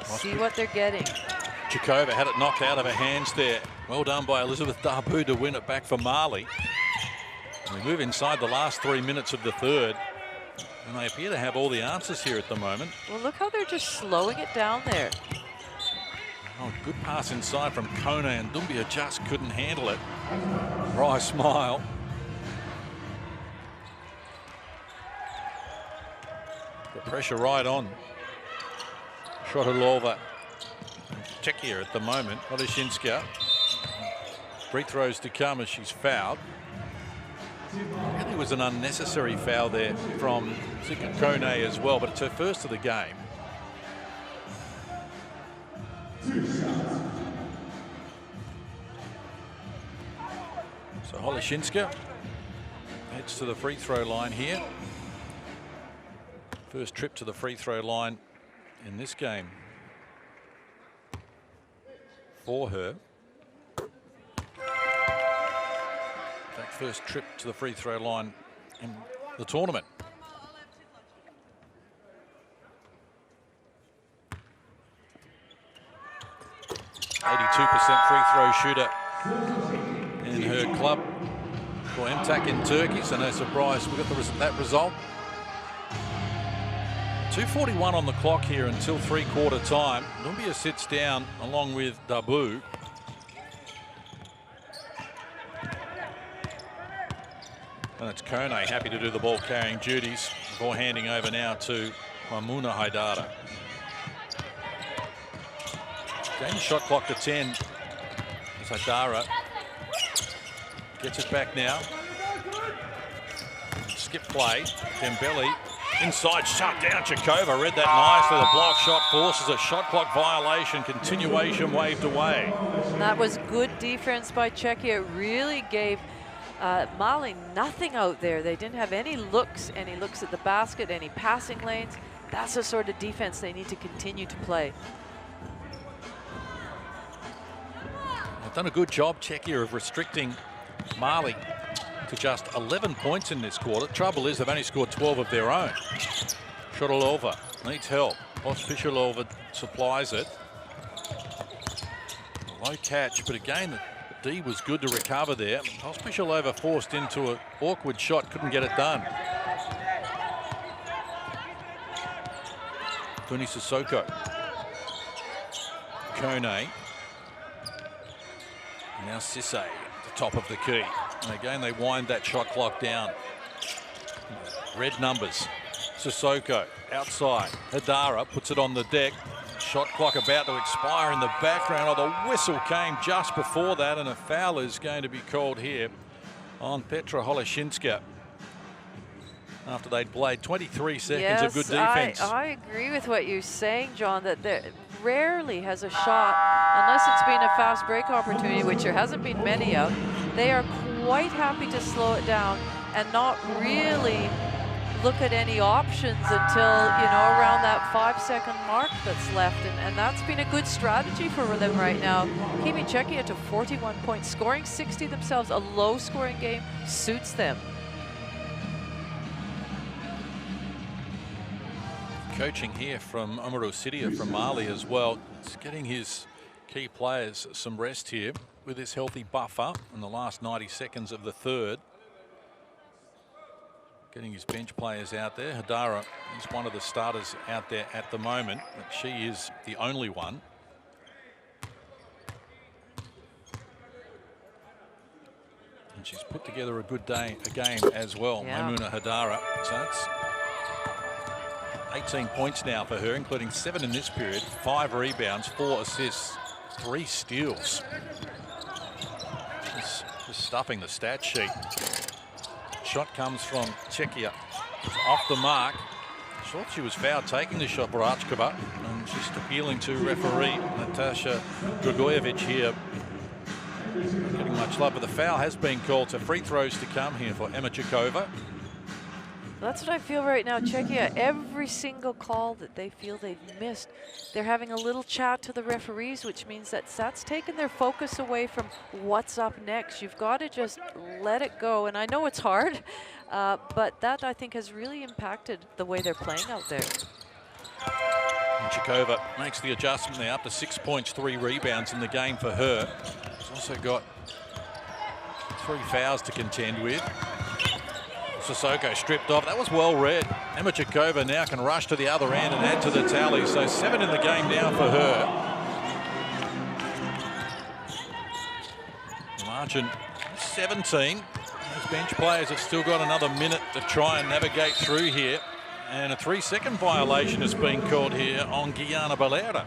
see what they're getting. Czechia had it knocked out of her hands there. Well done by Elizabeth Darbu to win it back for Mali. We move inside the last 3 minutes of the third, and they appear to have all the answers here at the moment. Well, look how they're just slowing it down there. Oh, good pass inside from Kone, and Doumbia just couldn't handle it. Wry smile. The pressure right on Shotalova. Czechia at the moment. Oleshinska. Free throws to come as she's fouled. Really was an unnecessary foul there from Zika Kone as well, but it's her first of the game. So Oleshinska heads to the free throw line here. First trip to the free throw line in this game for her. That first trip to the free throw line in the tournament. .82% free throw shooter in her club for Emtak in Turkey, so no surprise we got that result. 2:41 on the clock here until 3/4 time. Doumbia sits down along with Dabu. And it's Kone happy to do the ball carrying duties before handing over now to Maimuna Haidara. Game shot clock to 10. As Haidara gets it back now. Skip play. Dembele inside, shut down. Chikova read that nicely. The block shot forces a shot clock violation. Continuation waved away. That was good defense by Czechia. It really gave Mali nothing out there. They didn't have any looks at the basket, any passing lanes. That's the sort of defense they need to continue to play. They've done a good job, Czechia, of restricting Mali to just 11 points in this quarter. Trouble is they've only scored 12 of their own. Shotilova needs help. Pospisilova supplies it. Low catch, but again, the D was good to recover there. Pospisilova forced into an awkward shot, couldn't get it done. Tuni Sissoko. Kone. Now Sisse at the top of the key. And again, they wind that shot clock down. Red numbers. Sissoko outside. Haidara puts it on the deck. Shot clock about to expire in the background. Oh, the whistle came just before that, and a foul is going to be called here on Petra Holoshinska after they'd played 23 seconds of good defense. I agree with what you're saying, John, that there rarely has a shot, unless it's been a fast break opportunity, which there hasn't been many of. They are quite happy to slow it down and not really look at any options until, you know, around that 5-second mark that's left. And that's been a good strategy for them right now. Keeping Czechia to 41 points, scoring 60 themselves, a low-scoring game suits them. Coaching here from Omaru Sidia from Mali as well. It's getting his key players some rest here with this healthy buffer in the last 90 seconds of the third. Getting his bench players out there. Haidara is one of the starters out there at the moment, but she is the only one. And she's put together a good game as well, Maimuna Haidara. So that's 18 points now for her, including 7 in this period, 5 rebounds, 4 assists, 3 steals. Just stuffing the stat sheet. Shot comes from Czechia, off the mark. Thought she was fouled taking the shot, Barachkova, and just appealing to referee Natasha Grigorjevic here. Not getting much love, but the foul has been called, so free throws to come here for Emma Chikova. That's what I feel right now. Czechia, every single call that they feel they've missed, they're having a little chat to the referees, which means that that's taken their focus away from what's up next. You've got to just let it go. And I know it's hard, but that, I think, has really impacted the way they're playing out there. And Chikova makes the adjustment there, up to 6 points, 3 rebounds in the game for her. She's also got 3 fouls to contend with. Sissoko stripped off. That was well read. Emma Chikova now can rush to the other end and add to the tally. So 7 in the game now for her. Margin 17. Those bench players have still got another minute to try and navigate through here. And a 3-second violation has been called here on Guiana Balera.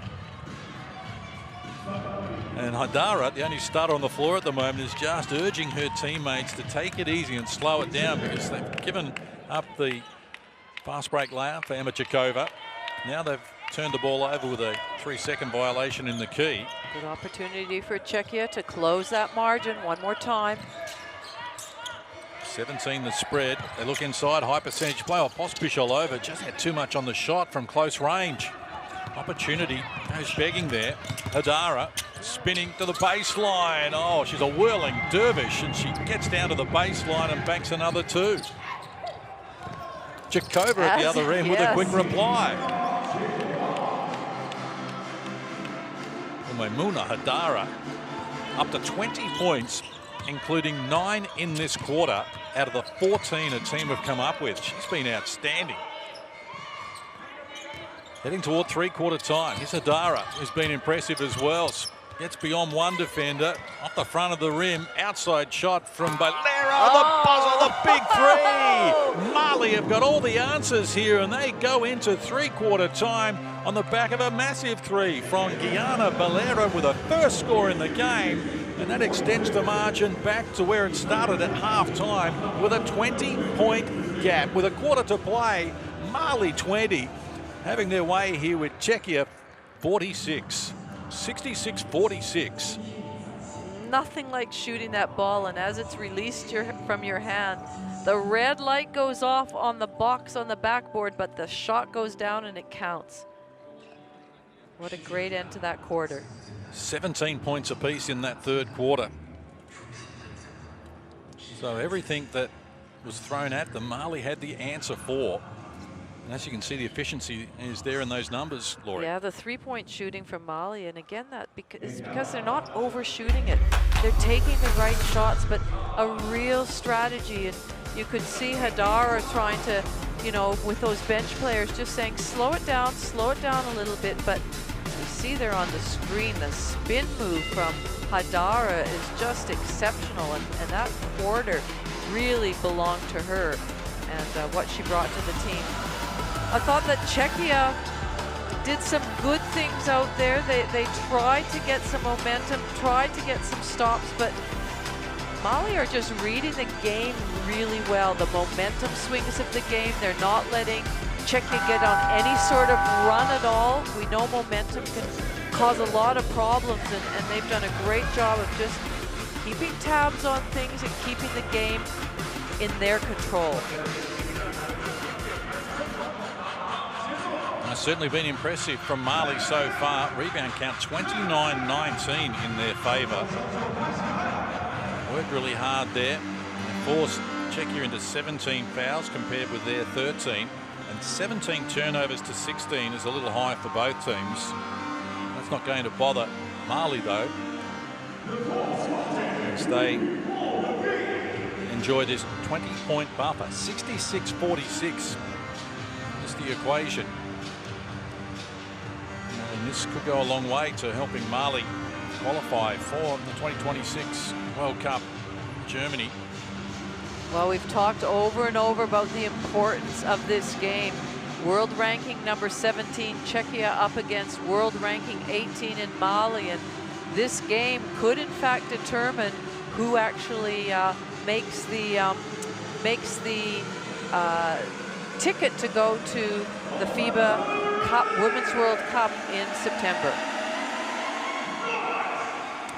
And Haidara, the only starter on the floor at the moment, is just urging her teammates to take it easy and slow it down, because they've given up the fast break layup for Emma Chikova. Now they've turned the ball over with a 3-second violation in the key. Good opportunity for Czechia to close that margin one more time. 17 the spread. They look inside, high percentage play. Pospisilova just had too much on the shot from close range. Opportunity goes begging there. Haidara spinning to the baseline. Oh, she's a whirling dervish, and she gets down to the baseline and banks another 2. Chikova at the other end with a quick reply. Maimuna Haidara up to 20 points, including 9 in this quarter out of the 14 a team have come up with. She's been outstanding. Heading toward 3-quarter time. Here's Haidara, who's been impressive as well. Gets beyond one defender, off the front of the rim, outside shot from Bolero, the buzzer, the big three. Mali have got all the answers here, and they go into three-quarter time on the back of a massive three from Guyana Bolero with a first score in the game, and that extends the margin back to where it started at half-time with a 20-point gap. With a quarter to play, Mali 20, having their way here with Czechia 46. 66-46. Nothing like shooting that ball, and as it's released from your hand, the red light goes off on the box on the backboard, but the shot goes down and it counts. What a great end to that quarter. 17 points apiece in that third quarter. So everything that was thrown at them, Mali had the answer for. And as you can see, the efficiency is there in those numbers, Laurie. Yeah, the three-point shooting from Mali, and again, that is because they're not overshooting it. They're taking the right shots, but a real strategy. And you could see Hadara trying to, you know, with those bench players, just saying, slow it down a little bit. But you see there on the screen, the spin move from Hadara is just exceptional, and that quarter really belonged to her and what she brought to the team. I thought that Czechia did some good things out there. They tried to get some momentum, tried to get some stops, but Mali are just reading the game really well. The momentum swings of the game, they're not letting Czechia get on any sort of run at all. We know momentum can cause a lot of problems, and they've done a great job of just keeping tabs on things and keeping the game in their control. It's certainly been impressive from Mali so far. Rebound count 29-19 in their favour. Worked really hard there. Forced Czechia into 17 fouls compared with their 13. And 17 turnovers to 16 is a little high for both teams. That's not going to bother Mali though, as they enjoy this 20-point buffer. 66-46 is the equation. And this could go a long way to helping Mali qualify for the 2026 World Cup Germany. Well, we've talked over and over about the importance of this game. World ranking number 17 Czechia up against world ranking 18 in Mali, and this game could in fact determine who actually makes the ticket to go to the FIBA Cup, Women's World Cup in September.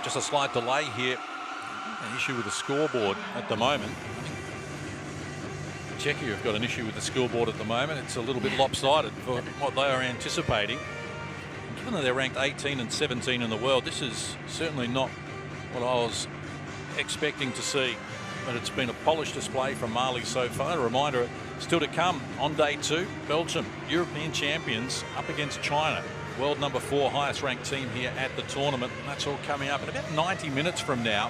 Just a slight delay here. An issue with the scoreboard at the moment. Czechia have got an issue with the scoreboard at the moment. It's a little bit lopsided for what they are anticipating. Given that they're ranked 18 and 17 in the world, this is certainly not what I was expecting to see. But it's been a polished display from Mali so far. A reminder, still to come on day 2, Belgium, European champions, up against China, world number 4 highest ranked team here at the tournament. And that's all coming up in about 90 minutes from now.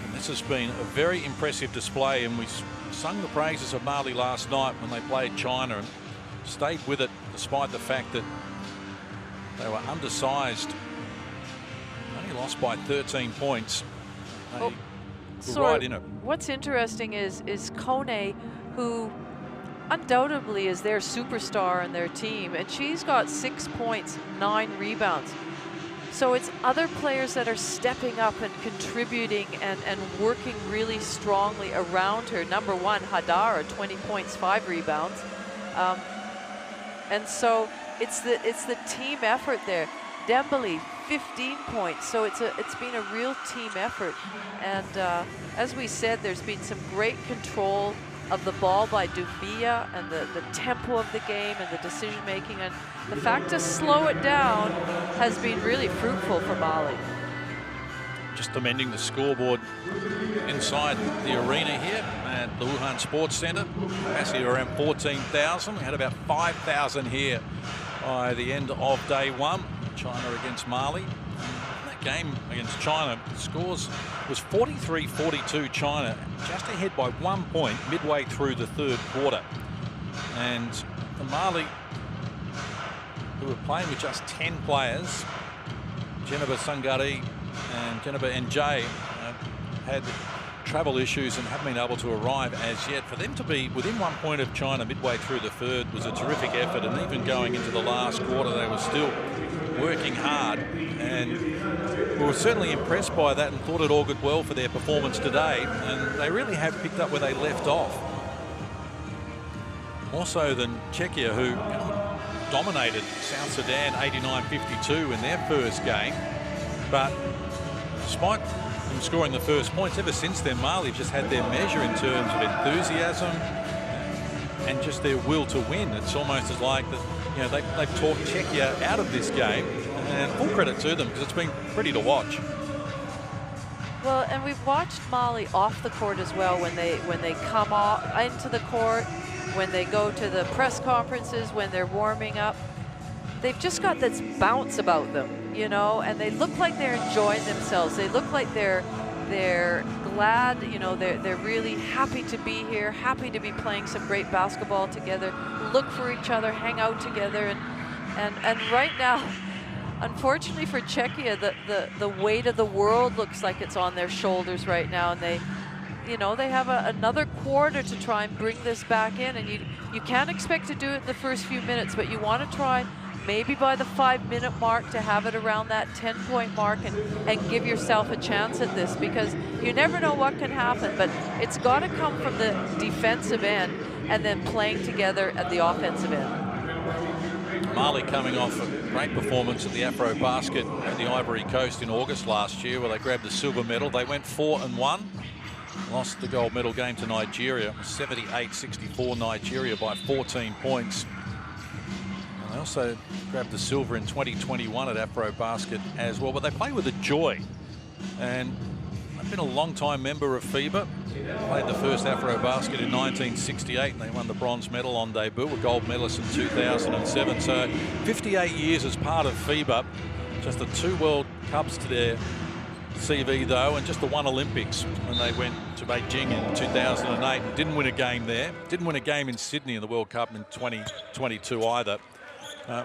And this has been a very impressive display, and we sung the praises of Mali last night when they played China and stayed with it despite the fact that they were undersized. Only lost by 13 points. Right in it. What's interesting is Kone, who undoubtedly is their superstar in their team, and she's got 6 points, 9 rebounds. So it's other players that are stepping up and contributing and working really strongly around her. Number 1, Hadara, 20 points, 5 rebounds. And so it's the team effort there. Dembele, 15 points, so it's been a real team effort. And as we said, there's been some great control of the ball by Doumbia, and the tempo of the game and the decision making, and the fact to slow it down has been really fruitful for Mali. Just amending the scoreboard inside the arena here at the Wuhan Sports Center. Capacity around 14,000. We had about 5,000 here by the end of day 1. China against Mali. That game against China, scores was 43-42 China, just ahead by 1 point midway through the third quarter. And the Mali, who were playing with just 10 players, Jennifer Sungari and Jennifer NJ had travel issues and haven't been able to arrive as yet. For them to be within 1 point of China midway through the third was a terrific effort, and even going into the last quarter they were still working hard, and we were certainly impressed by that and thought it augured well for their performance today, and they really have picked up where they left off. More so than Czechia, who dominated South Sudan 89-52 in their first game, but despite them scoring the first points, ever since then Mali just had their measure in terms of enthusiasm and just their will to win. It's almost as like that, you know, they've talked Czechia out of this game, and full credit to them because it's been pretty to watch. Well, and we've watched Mali off the court as well, when they come off into the court, when they go to the press conferences, when they're warming up. They've just got this bounce about them, you know, and they look like they're enjoying themselves. They look like they're glad, you know, they're really happy to be here, happy to be playing some great basketball together, look for each other, hang out together, and right now, unfortunately for Czechia, the weight of the world looks like it's on their shoulders right now, and they, you know, they have another quarter to try and bring this back in, and you can't expect to do it in the first few minutes, but you want to try maybe by the 5-minute mark to have it around that 10-point mark and give yourself a chance at this, because you never know what can happen, but it's got to come from the defensive end and then playing together at the offensive end. Mali coming off a great performance at the Afro-Basket at the Ivory Coast in August last year, where they grabbed the silver medal. They went 4-1, lost the gold medal game to Nigeria, 78-64 Nigeria by 14 points. And they also grabbed the silver in 2021 at Afro-Basket as well, but they play with a joy. And they've been a long-time member of FIBA. Played the first Afro-Basket in 1968, and they won the bronze medal on debut, a gold medalist in 2007. So 58 years as part of FIBA. Just the 2 World Cups to their CV though, and just the 1 Olympics when they went to Beijing in 2008 and didn't win a game there. Didn't win a game in Sydney in the World Cup in 2022 either.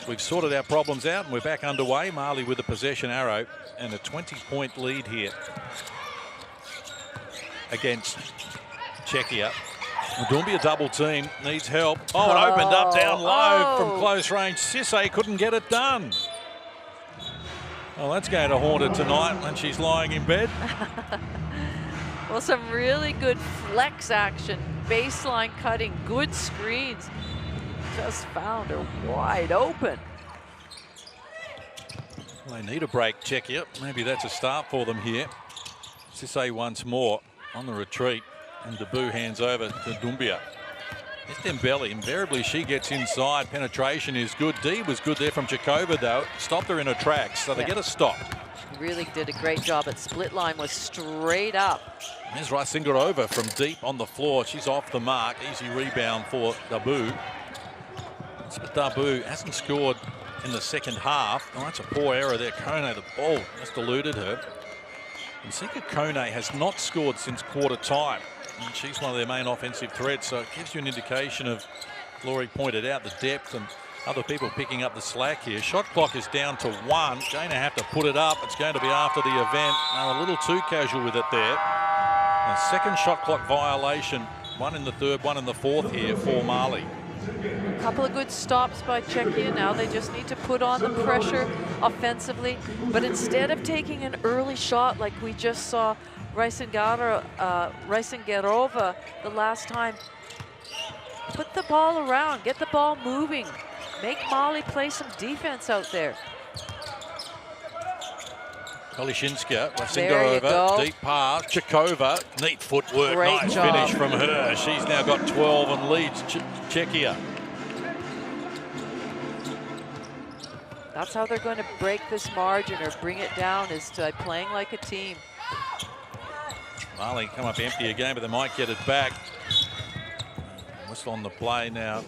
We've sorted our problems out and we're back underway. Mali with the possession arrow and a 20-point lead here against Czechia. Doumbia double team, needs help. Oh, it opened up down low from close range. Sisse couldn't get it done. Well, that's going to haunt her tonight when she's lying in bed. Well, some really good flex action, baseline cutting, good screens. Just found her wide open. Well, they need a break, Czechia. Maybe that's a start for them here. Sisse once more on the retreat, and Debut hands over to Doumbia. It's Dembele. Invariably, she gets inside. Penetration is good. D was good there from Czechova, though. Stopped her in her tracks, so they get a stop. Really did a great job. At split line was straight up. There's Rysingarova from deep on the floor. She's off the mark. Easy rebound for Debut. But Debut hasn't scored in the second half. Oh, that's a poor error there. Kone, the ball just eluded her. And Sika Kone has not scored since quarter time. And she's one of their main offensive threats, so it gives you an indication of, Laurie pointed out, the depth and other people picking up the slack here. Shot clock is down to 1. Going to have to put it up. It's going to be after the event. A little too casual with it there. A second shot clock violation. 1 in the third, 1 in the fourth here for Mali. A couple of good stops by Czechia. Now they just need to put on the pressure offensively. But instead of taking an early shot like we just saw Rysingarova the last time, put the ball around, get the ball moving, make Mali play some defense out there. Kolishinska, Rysingarova, deep pass, Czechova, neat footwork, Great nice job. finish from her. She's now got 12 and leads Czechia. That's how they're going to break this margin or bring it down, is by playing like a team. Mali come up empty again, but they might get it back. Whistle on the play now.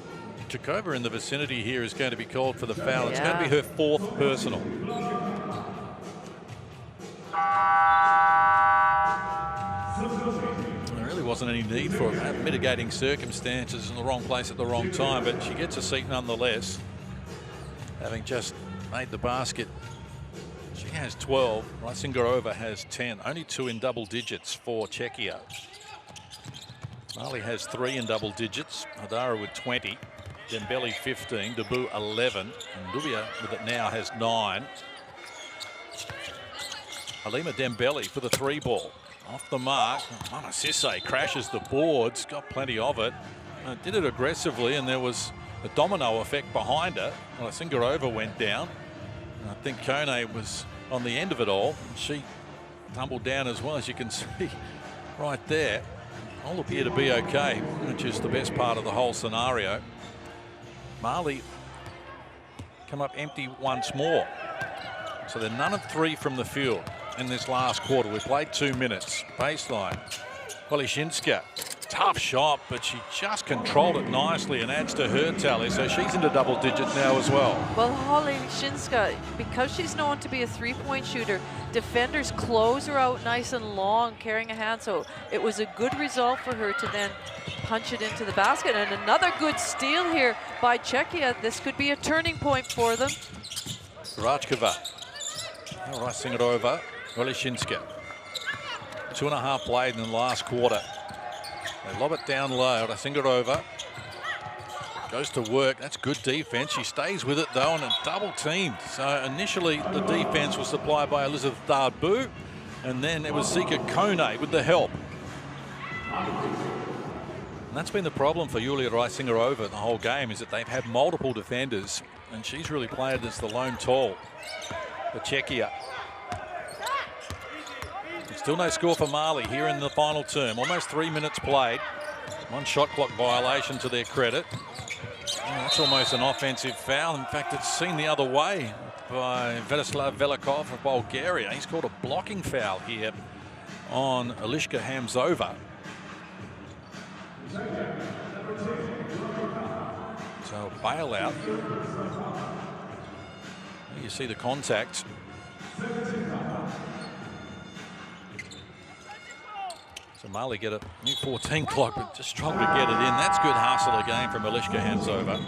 Czechova in the vicinity here is going to be called for the foul. It's going to be her 4th personal. There really wasn't any need for it. Mitigating circumstances in the wrong place at the wrong time, but she gets a seat nonetheless. Having just made the basket, she has 12. Rysingarova has 10. Only 2 in double digits for Czechia. Mali has 3 in double digits. Hadara with 20. Dembele 15. Debu 11. And Dubia with it now has 9. Halima Dembele for the 3 ball. Off the mark. Mama Sisse crashes the boards. Got plenty of it. Did it aggressively, and there was a domino effect behind her. Rysingarova went down. And I think Kone was on the end of it all. She tumbled down as well, as you can see right there. All appear to be okay, which is the best part of the whole scenario. Mali come up empty once more. So they're none of 3 from the field in this last quarter. We played 2 minutes. Baseline. Holishinska. Tough shot, but she just controlled it nicely and adds to her tally. So she's into double digits now as well. Well, Holishinska, because she's known to be a 3-point shooter, defenders close her out nice and long, carrying a hand. So it was a good result for her to then punch it into the basket. And another good steal here by Czechia. This could be a turning point for them. Rajkova. Now Rysingarova. Holishinska. 2.5 played in the last quarter. They lob it down low. Rysingarova goes to work. That's good defense. She stays with it though, and a double teamed. So initially the defense was supplied by Elizabeth Darbu, and then it was Zika Kone with the help. And that's been the problem for Yulia Rysingarova the whole game, is that they've had multiple defenders, and she's really played as the lone tall for Czechia. Still no score for Mali here in the final term. Almost 3 minutes played. 1 shot clock violation to their credit. And that's almost an offensive foul. In fact, it's seen the other way by Vladislav Velikov of Bulgaria. He's called a blocking foul here on Alishka Hamzova. So bailout. You see the contact. So Mali get a new 14 clock, but just struggle to get it in. That's good hustle again from Alishka Hamzova.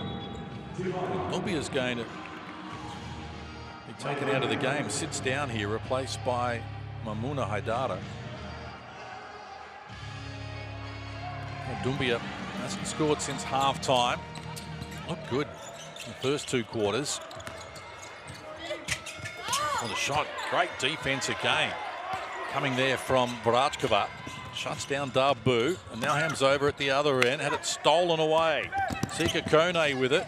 Dubia's going to be taken out of the game. Sits down here, replaced by Mamuna Haidara. Dumbia hasn't scored since half-time. Looked good in the first 2 quarters. Well, the shot, great defense again. Coming there from Vrachkova. Shuts down Darbu, and now Hamzova at the other end. Had it stolen away. Zika Kone with it.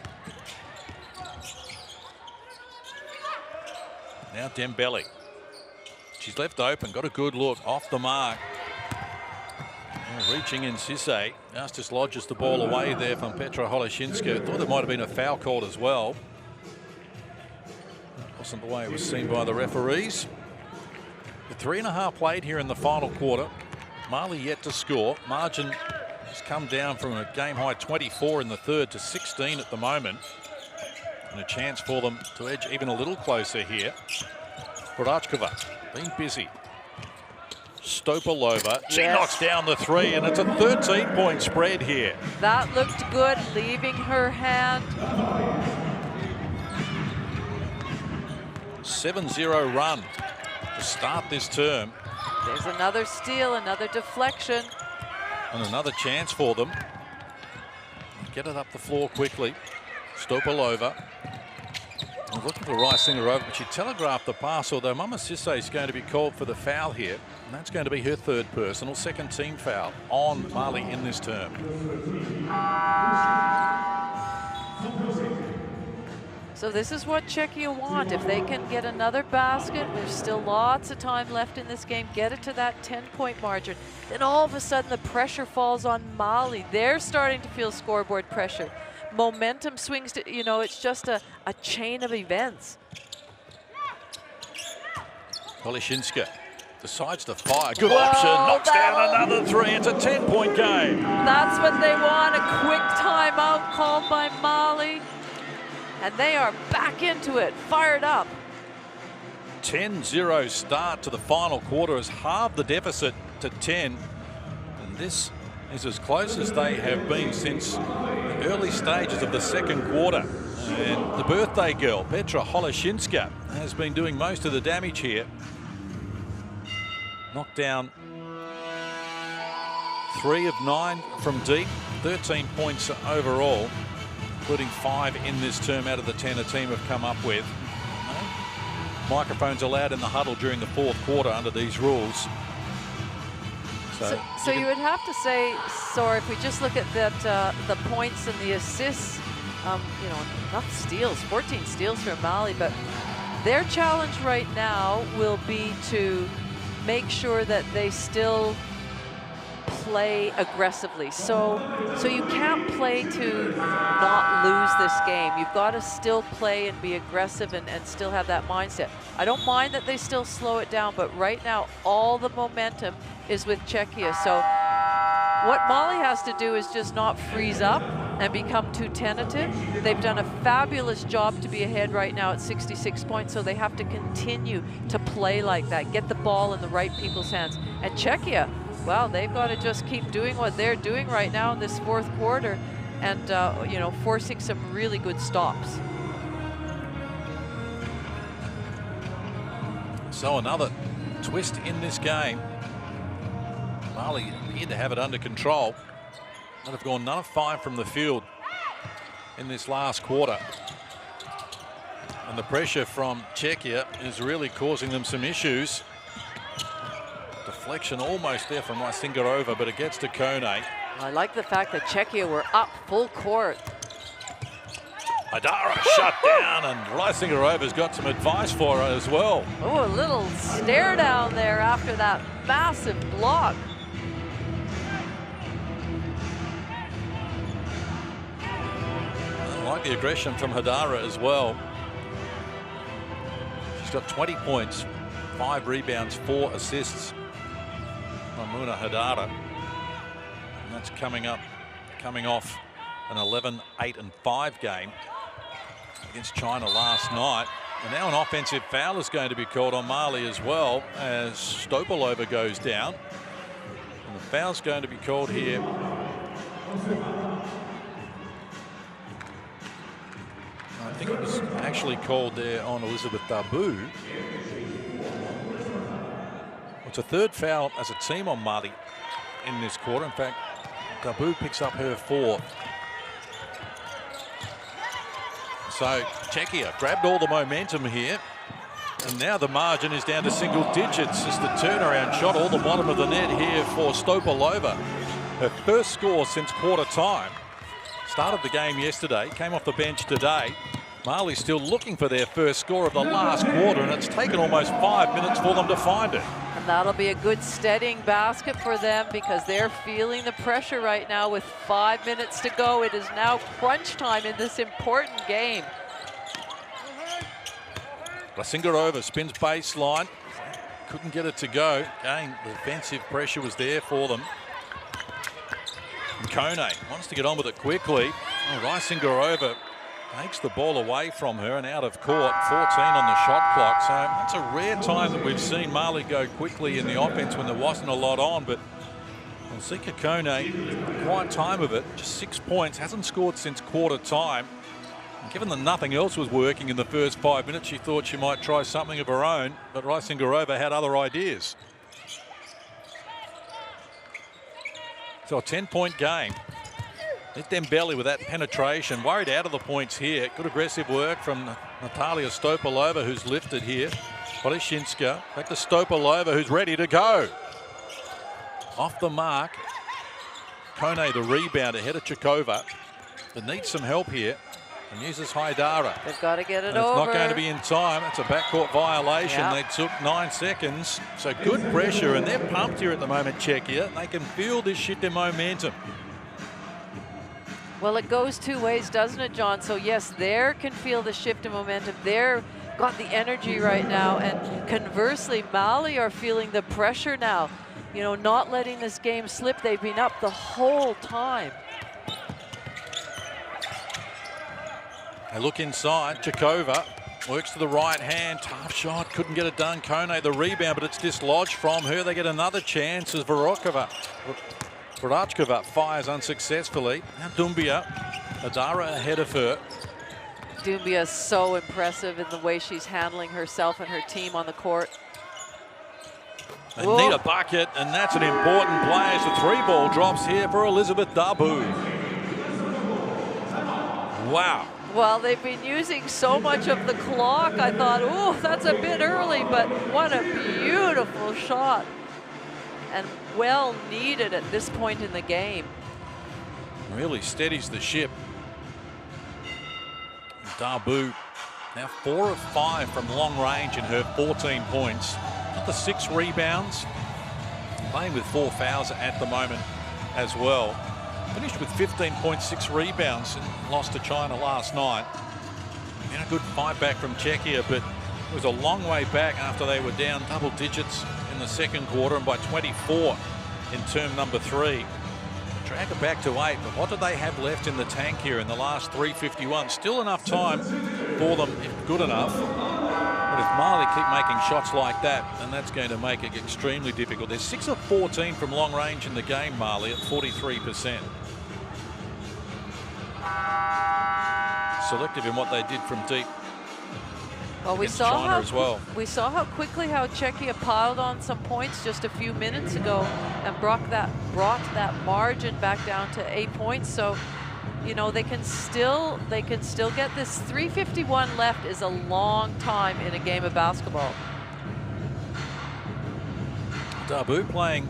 Now Dembele. She's left open, got a good look, off the mark. Reaching in Sisse. Now just lodges the ball away there from Petra Holishinska. Thought there might have been a foul called as well. Wasn't the way it was seen by the referees. The 3.5 played here in the final quarter. Mali yet to score. Margin has come down from a game-high 24 in the third to 16 at the moment. And a chance for them to edge even a little closer here. Vrachkova being busy. Stopalova. She knocks down the 3, and it's a 13-point spread here. That looked good, leaving her hand. 7-0 run to start this term. There's another steal, another deflection. And another chance for them. Get it up the floor quickly. Stopalova. Looking for Rysingarova, but she telegraphed the pass, although Mama Sisse is going to be called for the foul here. And that's going to be her 3rd personal, 2nd team foul on Mali in this term. So this is what Czechia want. If they can get another basket, there's still lots of time left in this game, get it to that 10-point margin. Then all of a sudden the pressure falls on Mali. They're starting to feel scoreboard pressure. Momentum swings to, you know, it's just a chain of events. Holishinska decides to fire. Good option. Knocks down another 3. It's a 10-point game. That's what they want. A quick timeout called by Mali. And they are back into it, fired up. 10-0 start to the final quarter has halved the deficit to 10. And this is as close as they have been since the early stages of the second quarter. And the birthday girl, Petra Holoshinska, has been doing most of the damage here. Knocked down 3 of 9 from deep, 13 points overall, including 5 in this term out of the 10 a team have come up with. Microphones allowed in the huddle during the fourth quarter under these rules. So you would have to say, Sora, if we just look at that, the points and the assists, you know, enough steals, 14 steals for Mali, but their challenge right now will be to make sure that they still play aggressively. So you can't play to not lose this game. You've got to still play and be aggressive and still have that mindset. I don't mind that they still slow it down, but right now all the momentum is with Czechia. So what Mali has to do is just not freeze up and become too tentative. They've done a fabulous job to be ahead right now at 66 points, so they have to continue to play like that, get the ball in the right people's hands. And Czechia, well, they've got to just keep doing what they're doing right now in this fourth quarter and, you know, forcing some really good stops. So another twist in this game. Mali appeared to have it under control. But have gone none of 5 from the field in this last quarter. And the pressure from Czechia is really causing them some issues. Deflection almost there from Rysingarova, but it gets to Kone. I like the fact that Czechia were up full court. Hadara shut down, and Rysingarova's got some advice for her as well. Oh, a little stare down there after that massive block. I like the aggression from Hadara as well. She's got 20 points, 5 rebounds, 4 assists. Mamuna Hadara. And that's coming off an 11-8-5 game against China last night. And now an offensive foul is going to be called on Mali as well as Stopalova goes down. And the foul's going to be called here. I think it was actually called there on Elizabeth Dabu. It's a third foul as a team on Mali in this quarter. In fact, Dabu picks up her 4th. So Czechia grabbed all the momentum here. And now the margin is down to single digits. Just the turnaround shot, all the bottom of the net here for Stopalova. Her first score since quarter time. Started the game yesterday, came off the bench today. Mali still looking for their first score of the last quarter, and it's taken almost 5 minutes for them to find it. And that'll be a good steadying basket for them because they're feeling the pressure right now with 5 minutes to go. It is now crunch time in this important game. Rysingarova spins baseline. Couldn't get it to go. Again, the defensive pressure was there for them. And Kone wants to get on with it quickly. Oh, Rysingarova takes the ball away from her and out of court. 14 on the shot clock. So that's a rare time that we've seen Mali go quickly in the offense when there wasn't a lot on. But Zika Kone, quiet time of it, just 6 points, hasn't scored since quarter time. And given that nothing else was working in the first 5 minutes, she thought she might try something of her own. But Rysingarova had other ideas. So a 10-point game. Hit Dembele with that penetration. Worried out of the points here. Good aggressive work from Natalia Stopalova, who's lifted here. Holoshinska back to Stopalova, who's ready to go. Off the mark. Kone the rebound ahead of Chikova. But needs some help here. And uses Haidara. They've got to get it and over. It's not going to be in time. It's a backcourt violation. Yep. They took 9 seconds. So good pressure, and they're pumped here at the moment, Czechia. They can feel this shift in momentum. Well, it goes 2 ways, doesn't it, John? So yes, they can feel the shift in momentum. They're got the energy right now, and conversely, Mali are feeling the pressure now. You know, not letting this game slip. They've been up the whole time. They look inside. Chikova works to the right hand. Tough shot. Couldn't get it done. Kone the rebound, but it's dislodged from her. They get another chance as Vorachkova fires unsuccessfully. Now Doumbia Adara ahead of her. Doumbia is so impressive in the way she's handling herself and her team on the court. They need a bucket, and that's an important play as the 3-ball drops here for Elizabeth Darbu. Wow. Well, they've been using so much of the clock. I thought, oh, that's a bit early, but what a beautiful shot. And well needed at this point in the game. Really steadies the ship. Darbu now 4 of 5 from long range in her 14 points. Got the 6 rebounds. Playing with 4 fouls at the moment as well. Finished with 15.6 rebounds and lost to China last night. And a good fight back from Czechia, but it was a long way back after they were down double digits in the second quarter and by 24 in term number 3. Drag it back to 8, but what do they have left in the tank here in the last 3:51? Still enough time for them, if good enough. But if Marley keep making shots like that, then that's going to make it extremely difficult. They're 6 of 14 from long range in the game, Marley, at 43%. Selective in what they did from deep. Well, we saw China as well. We saw how quickly Czechia piled on some points just a few minutes ago and brought that margin back down to 8 points. So, you know, they can still get this. 3:51 left is a long time in a game of basketball. Darbu playing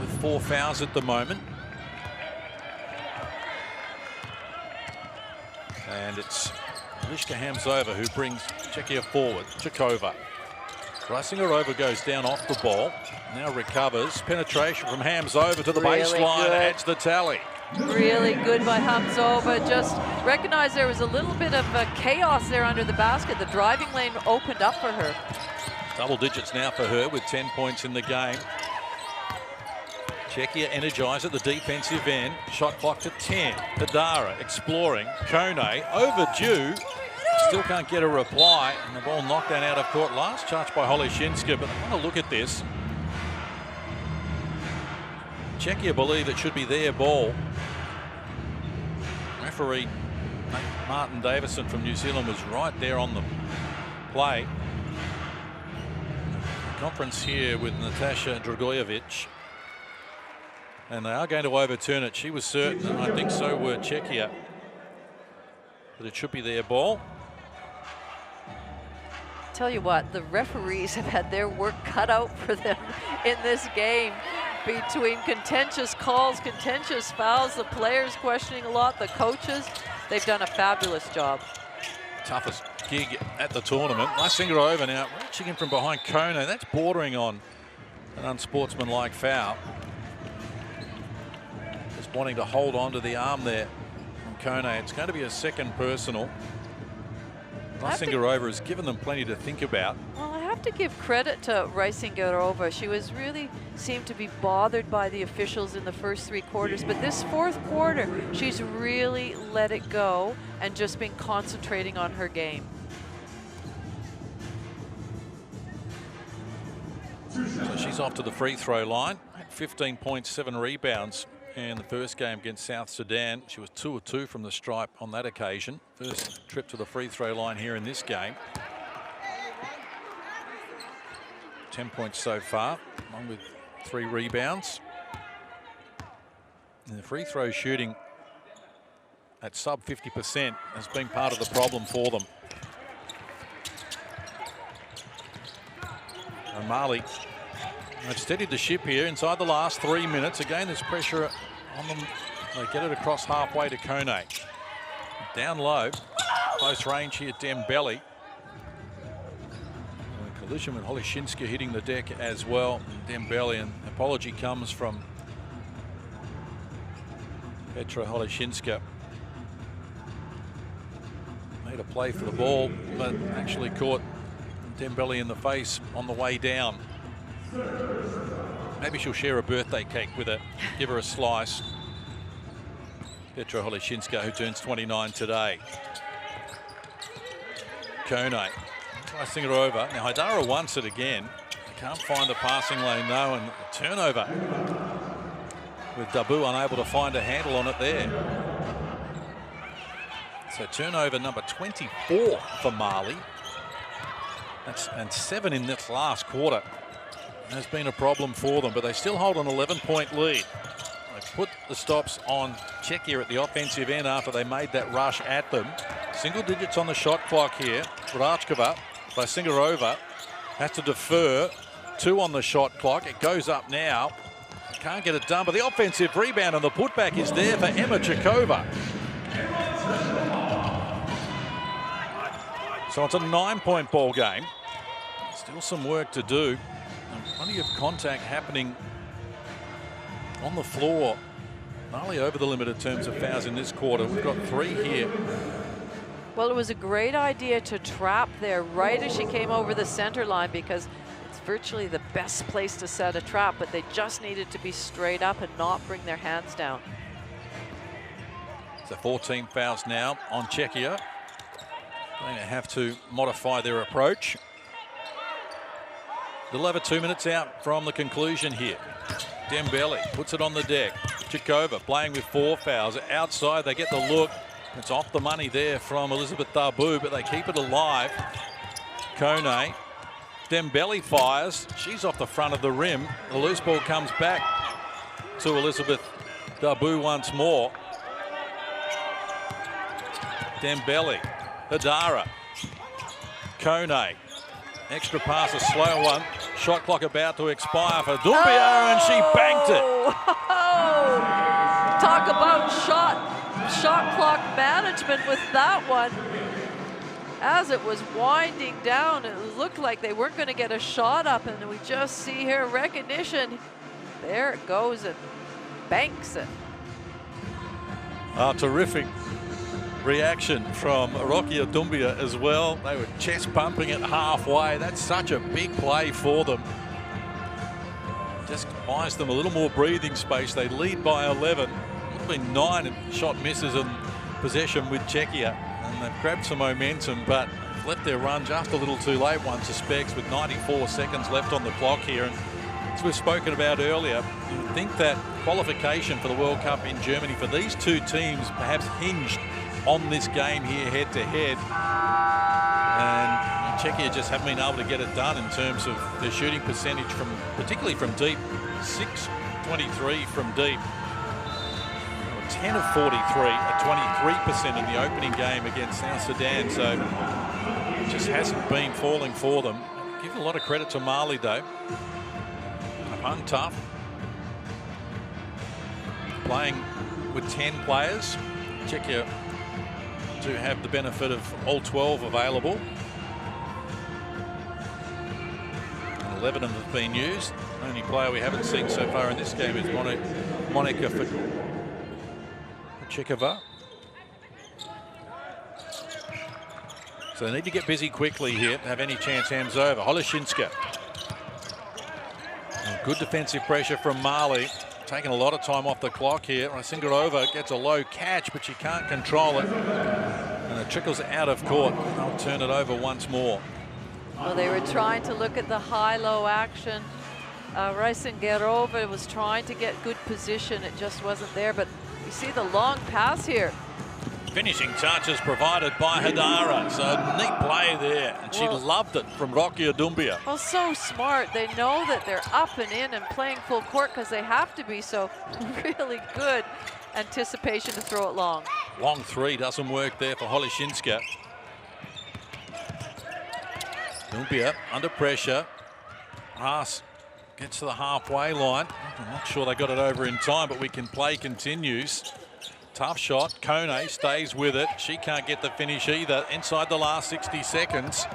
with 4 fouls at the moment. And it's Lishka Hamzova who brings Czechia forward. Chakova. Rysingerova goes down off the ball. Now recovers. Penetration from Hamzova to the baseline. Adds the tally. Really good by Hamzova. Just recognize there was a little bit of chaos there under the basket. The driving lane opened up for her. Double digits now for her with 10 points in the game. Czechia energized at the defensive end. Shot clock to 10. Adara exploring. Kone overdue. Still can't get a reply. And the ball knocked down out of court. Last touch by Holyshinska. But I want to look at this. Czechia believe it should be their ball. Referee Martin Davison from New Zealand was right there on the play. Conference here with Natasha Dragojevic. And they are going to overturn it. She was certain, and I think so were Czechia, that it should be their ball. Tell you what, the referees have had their work cut out for them in this game. Between contentious calls, contentious fouls, the players questioning a lot, the coaches, they've done a fabulous job. Toughest gig at the tournament. Rysingerova now reaching in from behind Kone. That's bordering on an unsportsmanlike foul. Just wanting to hold on to the arm there from Kone. It's going to be a second personal. Rysingerova has given them plenty to think about. Well, I have to give credit to Rysingerova. She was really seemed to be bothered by the officials in the first 3 quarters, but this 4th quarter, she's really let it go and just been concentrating on her game. So she's off to the free throw line. 15 points, 7 rebounds in the first game against South Sudan. She was 2 of 2 from the stripe on that occasion. First trip to the free throw line here in this game. 10 points so far, along with 3 rebounds. And the free throw shooting at sub 50% has been part of the problem for them. O'Malley have steadied the ship here inside the last 3 minutes. Again, there's pressure on them. They get it across halfway to Kone. Down low, close range here, Dembele. A collision with Holyshinska hitting the deck as well. Dembele, and apology comes from Petra Holyshinska. Made a play for the ball, but actually caught Dembele in the face on the way down. Maybe she'll share a birthday cake with her, give her a slice. Petra Holyshinska, who turns 29 today. Kone, Rysingerova. Now Haidara wants it again. They can't find the passing lane though, and turnover with Darbu unable to find a handle on it there. So turnover number 24 for Mali. And 7 in this last quarter has been a problem for them, but they still hold an 11-point lead. They put the stops on Czechia at the offensive end after they made that rush at them. Single digits on the shot clock here. Vrachkova by Singarova has to defer. 2 on the shot clock. It goes up now. Can't get it done, but the offensive rebound and the putback is there for Emma Czechova. So it's a 9-point ball game. Still some work to do. And plenty of contact happening on the floor. Mali over the limit in terms of fouls in this quarter. We've got 3 here. Well, it was a great idea to trap there right as she came over the center line, because it's virtually the best place to set a trap, but they just needed to be straight up and not bring their hands down. So 14 fouls now on Czechia. Going to have to modify their approach. They'll have 2 minutes out from the conclusion here. Dembele puts it on the deck. Czechova playing with 4 fouls. Outside, they get the look. It's off the money there from Elizabeth Darbu, but they keep it alive. Kone. Dembele fires. She's off the front of the rim. The loose ball comes back to Elizabeth Darbu once more. Dembele. Hadara. Kone. Extra pass, a slow one. Shot clock about to expire for Doumbia, and she banked it. Talk about shot clock management with that one. As it was winding down, it looked like they weren't going to get a shot up, and we just see here recognition. There it goes, and banks it. Terrific reaction from Rokia Doumbia as well. They were chest pumping it halfway. That's such a big play for them. Just buys them a little more breathing space. They lead by 11. Would have been 9 shot misses in possession with Czechia, and they've grabbed some momentum, but left their run just a little too late, one suspects, with 94 seconds left on the clock here. And as we've spoken about earlier, you would think that qualification for the World Cup in Germany for these 2 teams perhaps hinged on this game here head to head, and Czechia just haven't been able to get it done in terms of their shooting percentage, from particularly from deep. 6-23 from deep, 10 of 43 at 23% in the opening game against South Sudan, so it just hasn't been falling for them. Give a lot of credit to Mali though. Hung tough, playing with 10 players. Czechia to have the benefit of all 12 available. 11 of them have been used. The only player we haven't seen so far in this game is Monika Czechova. So they need to get busy quickly here to have any chance hands over. Holoshinska. Good defensive pressure from Mali. Taking a lot of time off the clock here. Singarova gets a low catch, but she can't control it. And it trickles out of court. They'll turn it over once more. Well, they were trying to look at the high-low action. Singarova was trying to get good position. It just wasn't there. But you see the long pass here. Finishing touches provided by Hadara. So neat play there. And she loved it from Rokia Doumbia. Well, so smart. They know that they're up and in and playing full court because they have to be, so really good anticipation to throw it long. Long 3 doesn't work there for Holoshinska. Doumbia under pressure. Haas gets to the halfway line. I'm not sure they got it over in time, but play continues. Tough shot. Kone stays with it. She can't get the finish either. Inside the last 60 seconds.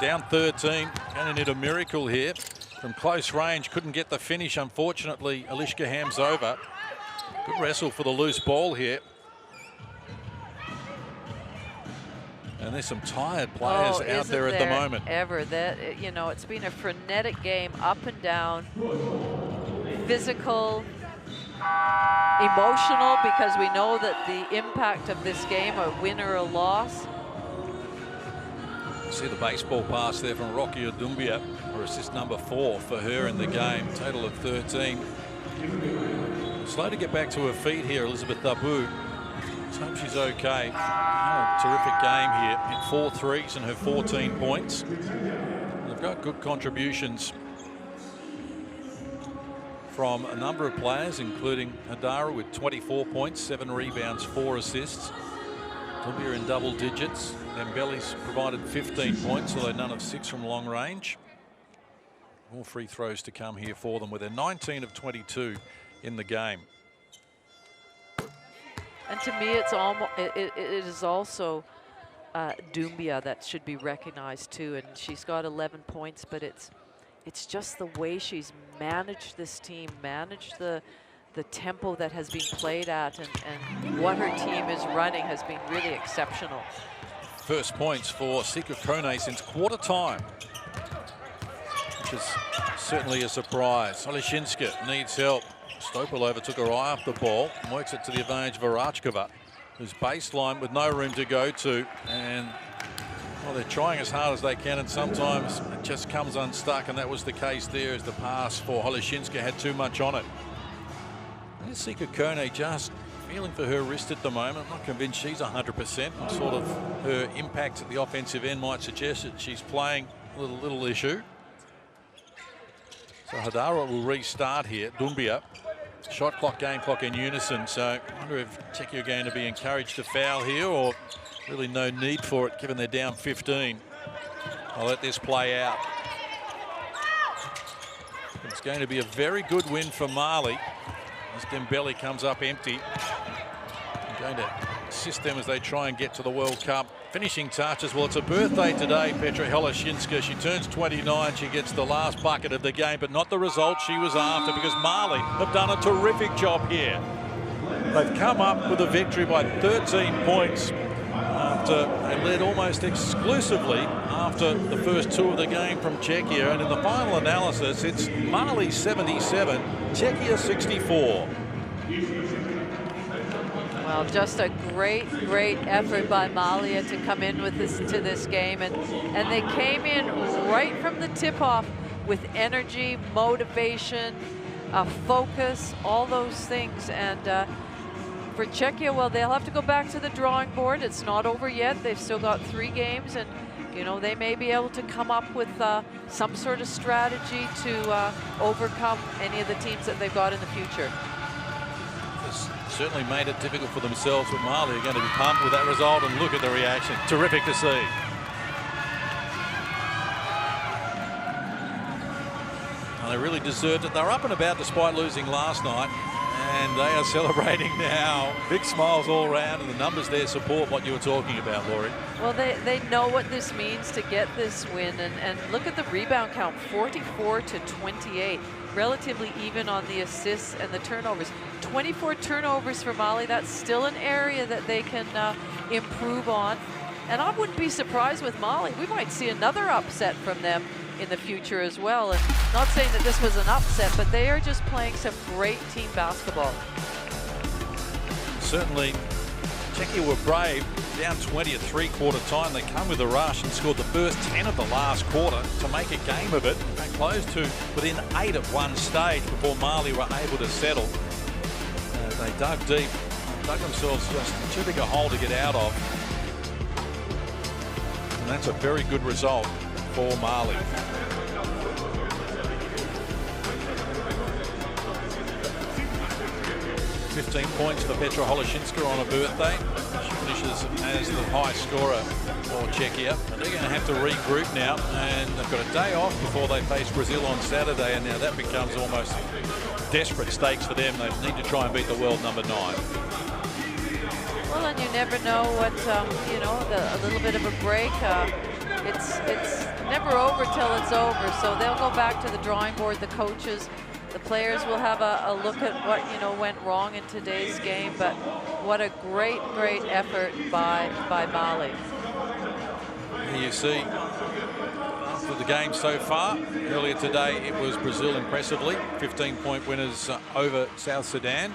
Down 13. Going to need a miracle here. From close range, couldn't get the finish, unfortunately. Alishka Hamzova. Good wrestle for the loose ball here. And there's some tired players out there at the moment. You know, it's been a frenetic game, up and down, physical, emotional, because we know that the impact of this game, a win or a loss. See the baseball pass there from Rokia Doumbia, or assist number 4 for her in the game. Total of 13. Slow to get back to her feet here, Elizabeth Darbu. It's hope she's okay. Oh, terrific game here. Hit 4 threes and her 14 points. They've got good contributions from a number of players, including Hadara with 24 points, 7 rebounds, 4 assists. Dumbia in double digits. Dembele's provided 15 points, although none of 6 from long range. More free throws to come here for them, with a 19 of 22 in the game. And to me, it's almost it is also Dumbia that should be recognized too. And she's got 11 points, but it's just the way she's managed this team, managed the tempo that has been played at, and what her team is running has been really exceptional. First points for Sika Kone since quarter time, which is certainly a surprise. Oleshinska needs help. Stopel overtook her eye off the ball and works it to the advantage of Arachkova, who's baseline with no room to go to. And well, they're trying as hard as they can, and sometimes it just comes unstuck, and that was the case there as the pass for Oleshinska had too much on it. And Sika Kone just feeling for her wrist at the moment. I'm not convinced she's 100%. And sort of her impact at the offensive end might suggest that she's playing a little issue. So Hadara will restart here. Dumbia. Shot clock, game clock in unison. So I wonder if Czechia are going to be encouraged to foul here, or really no need for it given they're down 15. I'll let this play out. It's going to be a very good win for Mali as Dembele comes up empty. I'm going to assist them as they try and get to the World Cup. Finishing touches. Well, it's a birthday today, Petra Oleshinska. She turns 29. She gets the last bucket of the game, but not the result she was after, because Mali have done a terrific job here. They've come up with a victory by 13 points after they led almost exclusively after the first 2 of the game from Czechia. And in the final analysis, it's Mali 77, Czechia 64. Well, just a great effort by Malia to come in with this game, and they came in right from the tip-off with energy, motivation, focus, all those things. And for Czechia, well, they'll have to go back to the drawing board. It's not over yet. They've still got 3 games, and you know, they may be able to come up with some sort of strategy to overcome any of the teams that they've got in the future. Certainly made it difficult for themselves, but Mali are going to be pumped with that result, and look at the reaction. Terrific to see. Well, they really deserved it. They're up and about despite losing last night, and they are celebrating now. Big smiles all around, and the numbers there support what you were talking about, Laurie. Well, they know what this means to get this win, and look at the rebound count, 44 to 28. Relatively even on the assists and the turnovers. 24 turnovers for Mali. That's still an area that they can improve on. And I wouldn't be surprised with Mali. We might see another upset from them in the future as well. And not saying that this was an upset, but they are just playing some great team basketball. Certainly, Czechia were brave. Down 20 at 3/4 time. They come with a rush and scored the first 10 of the last quarter to make a game of it. They closed to within 8 at one stage before Mali were able to settle. They dug deep, dug themselves just too big a hole to get out of. And that's a very good result for Mali. 15 points for Petra Oleshinska on her birthday. She finishes as the high scorer for Czechia. And they're going to have to regroup now, and they've got a day off before they face Brazil on Saturday, and now that becomes almost desperate stakes for them. They need to try and beat the world number 9. Well, and you never know what, you know, a little bit of a break. It's never over till it's over, so they'll go back to the drawing board, the coaches. The players will have a look at what, you know, went wrong in today's game, but what a great effort by Mali. Here you see, after the game so far, earlier today it was Brazil impressively, 15-point winners over South Sudan,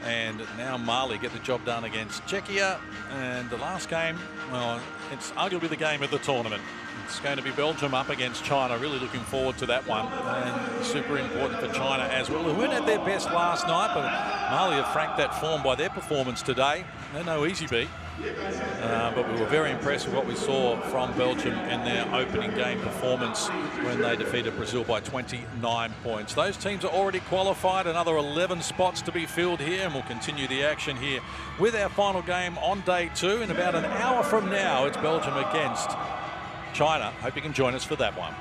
and now Mali get the job done against Czechia, and the last game, well, it's arguably the game of the tournament. It's going to be Belgium up against China. Really looking forward to that one. And super important for China as well, who weren't at their best last night, but Mali have franked that form by their performance today. They're no easy beat. But we were very impressed with what we saw from Belgium in their opening game performance when they defeated Brazil by 29 points. Those teams are already qualified. Another 11 spots to be filled here, and we'll continue the action here with our final game on day 2. In about an hour from now, it's Belgium against China. Hope you can join us for that one.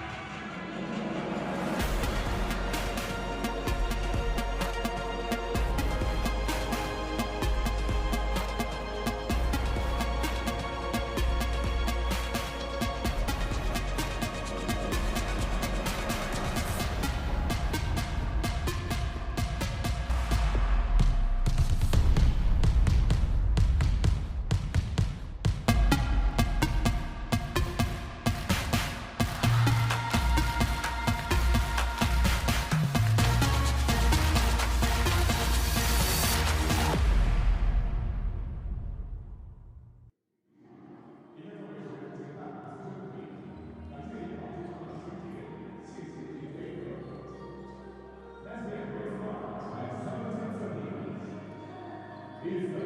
Is